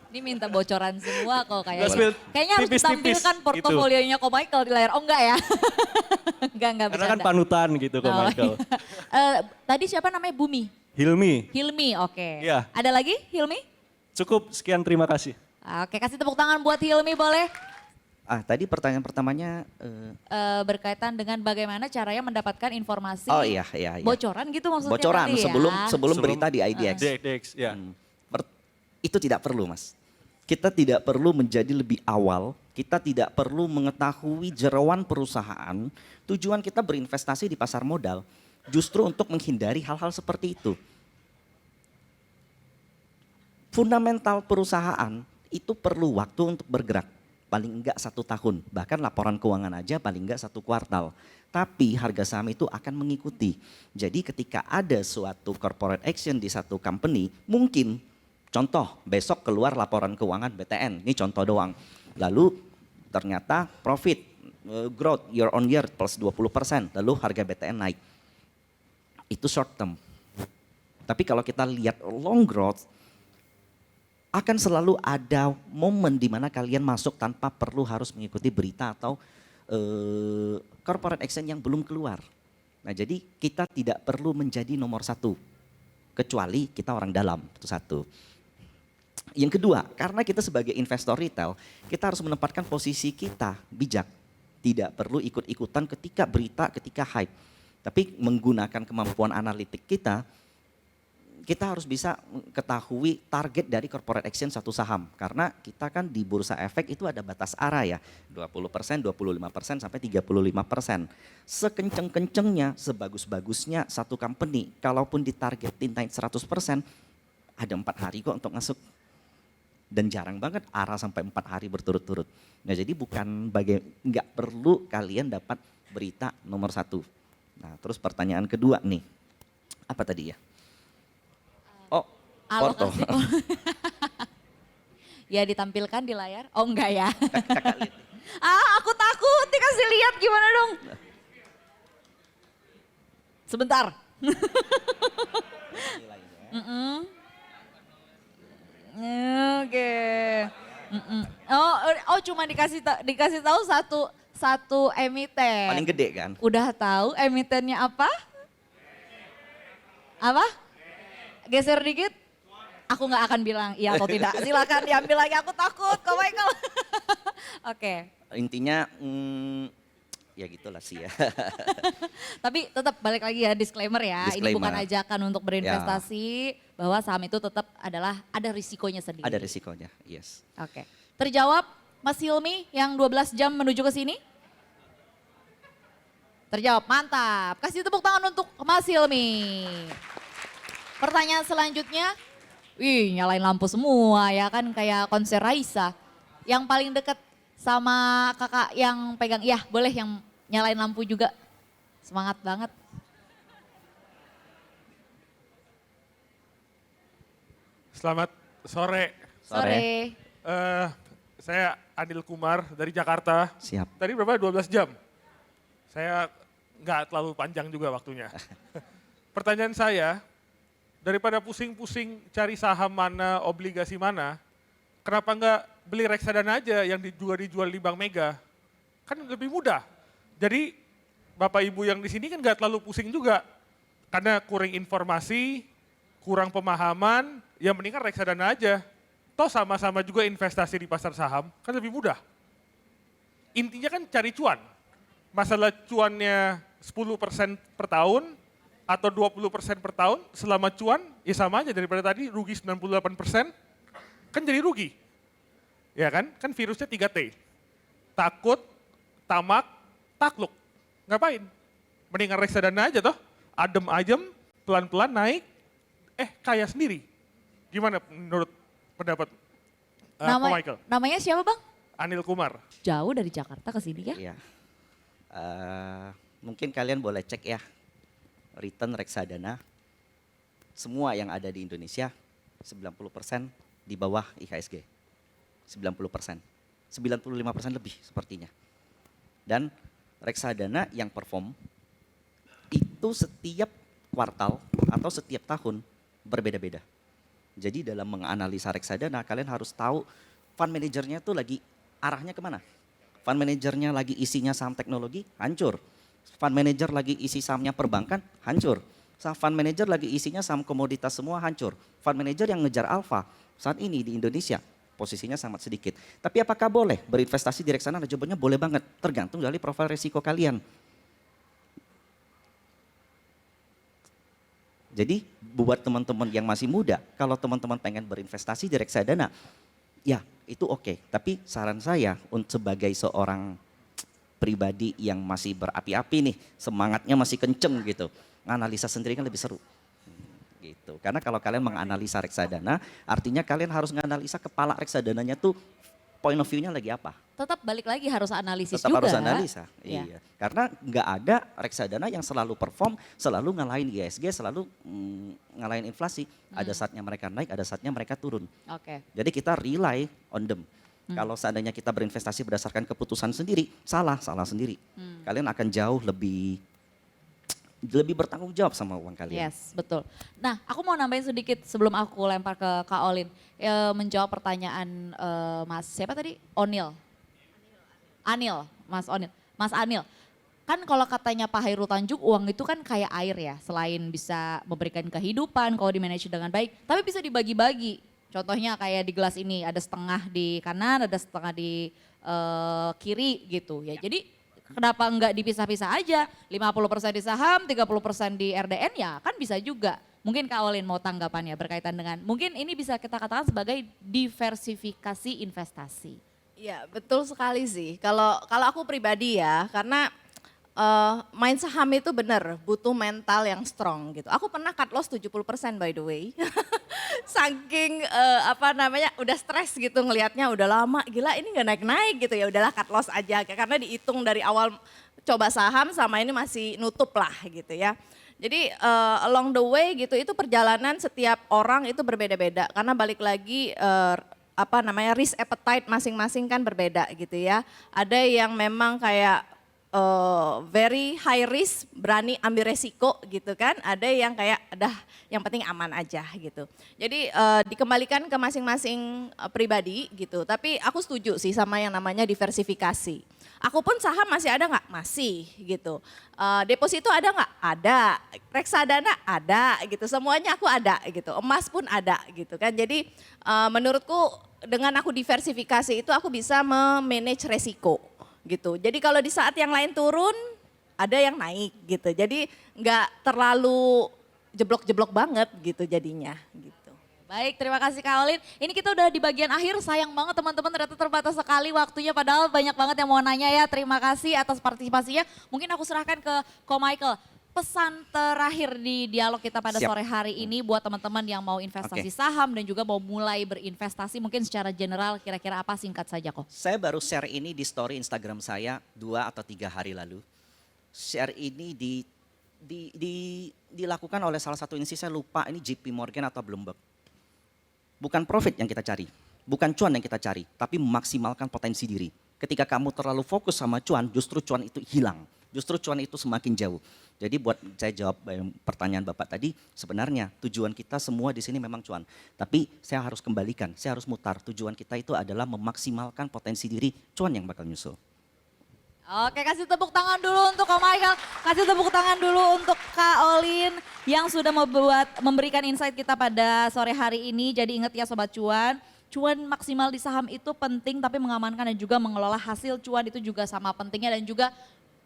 Ini minta bocoran semua kok kayaknya. Kayaknya harus tipis-tipis ditampilkan portofolionya Ko Michael di layar. Oh enggak ya? enggak Karena bercanda. kan panutan gitu Ko Michael. Tadi siapa namanya Bumi? Hilmi. Hilmi, oke. Iya. Ada lagi Hilmi? Cukup, sekian terima kasih. Oke, kasih tepuk tangan buat Hilmi boleh? Tadi pertanyaan pertamanya Berkaitan dengan bagaimana caranya mendapatkan informasi iya. bocoran gitu maksudnya Bocoran tadi ya? sebelum berita di IDX. DX, ya. Itu tidak perlu Mas. Kita tidak perlu menjadi lebih awal, kita tidak perlu mengetahui jeroan perusahaan. Tujuan kita berinvestasi di pasar modal justru untuk menghindari hal-hal seperti itu. Fundamental perusahaan itu perlu waktu untuk bergerak. paling enggak 1 tahun. Bahkan laporan keuangan aja paling enggak 1 kuartal. Tapi harga saham itu akan mengikuti. Jadi ketika ada suatu corporate action di satu company, mungkin contoh besok keluar laporan keuangan BTN, ini contoh doang. Lalu ternyata profit growth year on year plus 20%, lalu harga BTN naik. Itu short term. Tapi kalau kita lihat long growth, akan selalu ada momen di mana kalian masuk tanpa perlu harus mengikuti berita atau corporate action yang belum keluar. Nah jadi kita tidak perlu menjadi nomor 1, kecuali kita orang dalam, itu satu. Yang kedua, karena kita sebagai investor retail, kita harus menempatkan posisi kita bijak. Tidak perlu ikut-ikutan ketika berita, ketika hype. Tapi menggunakan kemampuan analitik kita harus bisa ketahui target dari corporate action satu saham. Karena kita kan di bursa efek itu ada batas arah ya, 20%, 25% sampai 35%. Sekenceng-kencengnya, sebagus-bagusnya satu company, kalaupun ditargetin naik 100%, ada 4 hari kok untuk masuk. Dan jarang banget arah sampai 4 hari berturut-turut. Nah jadi nggak perlu kalian dapat berita nomor 1. Nah terus pertanyaan kedua nih, apa tadi ya? Oh, Porto. Alokasi. Ya ditampilkan di layar. Oh enggak ya. Kakak lihat. Aku takut dikasih lihat gimana dong. Sebentar. Mm-mm. Oke. Mm-mm. Oh cuma dikasih tahu satu emiten. Paling gede kan? Udah tahu emitennya apa? Apa? Geser dikit. Aku nggak akan bilang iya atau tidak. Silakan diambil lagi. Aku takut, kok Michael. Oke. Intinya ya gitulah sih ya. Tapi tetap balik lagi ya disclaimer ya. Ini Disclaimer. bukan ajakan untuk berinvestasi. Bahwa saham itu tetap ada risikonya sendiri. Ada risikonya, yes. Oke. Terjawab Mas Hilmi yang 12 jam menuju ke sini? Terjawab, mantap. Kasih tepuk tangan untuk Mas Hilmi. Pertanyaan selanjutnya, nyalain lampu semua ya kan kayak konser Raisa. Yang paling dekat sama kakak yang pegang, ya boleh yang nyalain lampu juga. Semangat banget. Selamat sore. Sore. Saya Anil Kumar dari Jakarta. Siap. Tadi berapa? 12 jam. Saya nggak terlalu panjang juga waktunya. Pertanyaan saya, daripada pusing-pusing cari saham mana, obligasi mana, kenapa nggak beli reksadana aja yang juga dijual di Bank Mega? Kan lebih mudah. Jadi Bapak Ibu yang di sini kan nggak terlalu pusing juga. Karena kurang informasi, kurang pemahaman, ya mendingan reksadana aja. Toh sama-sama juga investasi di pasar saham, kan lebih mudah. Intinya kan cari cuan. Masalah cuannya 10% per tahun atau 20% per tahun, selama cuan ya sama aja daripada tadi rugi 98%, kan jadi rugi. Ya kan? Kan virusnya 3T. Takut, tamak, takluk. Ngapain? Mendingan reksadana aja toh. Adem ayem, pelan-pelan naik, kaya sendiri. Gimana menurut pendapat Pak Michael? Namanya siapa Bang? Anil Kumar. Jauh dari Jakarta ke sini ya? Iya. Mungkin kalian boleh cek ya return reksadana semua yang ada di Indonesia 90% di bawah IHSG. 90%. 95% lebih sepertinya. Dan reksadana yang perform itu setiap kuartal atau setiap tahun berbeda-beda. Jadi dalam menganalisa reksadana kalian harus tahu fund manajernya tuh lagi arahnya kemana. Fund manajernya lagi isinya saham teknologi, hancur. Fund manager lagi isi sahamnya perbankan, hancur. Fund manager lagi isinya saham komoditas semua, hancur. Fund manager yang ngejar alfa saat ini di Indonesia posisinya sangat sedikit. Tapi apakah boleh berinvestasi di reksadana? Jawabannya boleh banget, tergantung dari profil risiko kalian. Jadi buat teman-teman yang masih muda, kalau teman-teman pengen berinvestasi di reksadana, ya itu oke. Tapi saran saya untuk sebagai seorang pribadi yang masih berapi-api nih, semangatnya masih kenceng gitu, analisa sendiri kan lebih seru. Gitu. Karena kalau kalian menganalisa reksadana, artinya kalian harus menganalisa kepala reksadananya tuh point of view-nya lagi apa. Tetap balik lagi harus analisis Tetap juga. harus analisa. Iya. Iya. Karena nggak ada reksadana yang selalu perform, selalu ngalahin ISG, selalu ngalahin inflasi. Ada saatnya mereka naik, ada saatnya mereka turun. Oke. Jadi kita rely on them. Kalau seandainya kita berinvestasi berdasarkan keputusan sendiri, salah sendiri. Kalian akan jauh lebih bertanggung jawab sama uang kalian. Yes, betul. Nah, aku mau nambahin sedikit sebelum aku lempar ke Kak Olin. Menjawab pertanyaan Mas, siapa tadi? Mas Anil. Kan kalau katanya Pak Hairul Tanjung, uang itu kan kayak air ya. Selain bisa memberikan kehidupan kalau di-manage dengan baik, tapi bisa dibagi-bagi. Contohnya kayak di gelas ini, ada setengah di kanan, ada setengah di kiri gitu ya. Jadi kenapa enggak dipisah-pisah aja, 50% di saham, 30% di RDN ya kan bisa juga. Mungkin Kak Olin mau tanggapannya berkaitan dengan, mungkin ini bisa kita katakan sebagai diversifikasi investasi. Iya, betul sekali sih. Kalau aku pribadi ya, karena main saham itu benar butuh mental yang strong gitu. Aku pernah cut loss 70% by the way. Saking udah stres gitu ngelihatnya udah lama, gila ini nggak naik-naik gitu, ya udahlah cut loss aja karena dihitung dari awal coba saham sama ini masih nutup lah gitu ya. Jadi along the way gitu, itu perjalanan setiap orang itu berbeda-beda karena balik lagi risk appetite masing-masing kan berbeda gitu ya. Ada yang memang kayak very high risk, berani ambil resiko gitu kan. Ada yang kayak yang penting aman aja gitu. Jadi dikembalikan ke masing-masing pribadi gitu. Tapi aku setuju sih sama yang namanya diversifikasi. Aku pun saham masih ada nggak? Masih gitu. Deposito ada nggak? Ada. Reksadana ada gitu. Semuanya aku ada gitu. Emas pun ada gitu kan. Jadi menurutku dengan aku diversifikasi itu aku bisa memanage resiko gitu. Jadi kalau di saat yang lain turun, ada yang naik gitu. Jadi nggak terlalu jeblok-jeblok banget gitu jadinya gitu. Baik, terima kasih Kak Olin. Ini kita udah di bagian akhir, sayang banget teman-teman ternyata terbatas sekali waktunya. Padahal banyak banget yang mau nanya ya. Terima kasih atas partisipasinya. Mungkin aku serahkan ke Ko Michael. Pesan terakhir di dialog kita pada Siap. sore hari ini buat teman-teman yang mau investasi saham dan juga mau mulai berinvestasi, mungkin secara general kira-kira apa, singkat saja kok. Saya baru share ini di story Instagram saya 2 atau 3 hari lalu. Share ini dilakukan oleh salah satu institusi, saya lupa ini JP Morgan atau Bloomberg. Bukan profit yang kita cari, bukan cuan yang kita cari, tapi memaksimalkan potensi diri. Ketika kamu terlalu fokus sama cuan, justru cuan itu hilang. Justru cuan itu semakin jauh. Jadi buat saya jawab pertanyaan Bapak tadi, sebenarnya tujuan kita semua di sini memang cuan. Tapi saya harus kembalikan, saya harus mutar. Tujuan kita itu adalah memaksimalkan potensi diri, cuan yang bakal nyusul. Oke, kasih tepuk tangan dulu untuk Ko Michael, kasih tepuk tangan dulu untuk Kak Olin yang sudah memberikan insight kita pada sore hari ini. Jadi ingat ya Sobat Cuan, cuan maksimal di saham itu penting, tapi mengamankan dan juga mengelola hasil cuan itu juga sama pentingnya, dan juga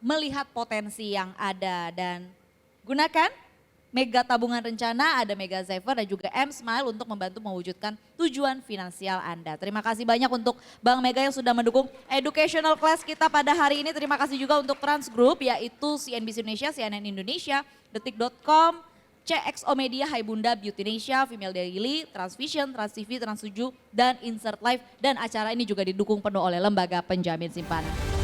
melihat potensi yang ada. Dan gunakan Mega Tabungan Rencana, ada Mega Saver dan juga M-Smile untuk membantu mewujudkan tujuan finansial Anda. Terima kasih banyak untuk Bank Mega yang sudah mendukung educational class kita pada hari ini. Terima kasih juga untuk Trans Group, yaitu CNBC Indonesia, CNN Indonesia, Detik.com, CXO Media, Hai Bunda, Beauty Indonesia, Female Daily, Transvision, Trans TV, Trans 7, dan Insert Live. Dan acara ini juga didukung penuh oleh Lembaga Penjamin Simpanan.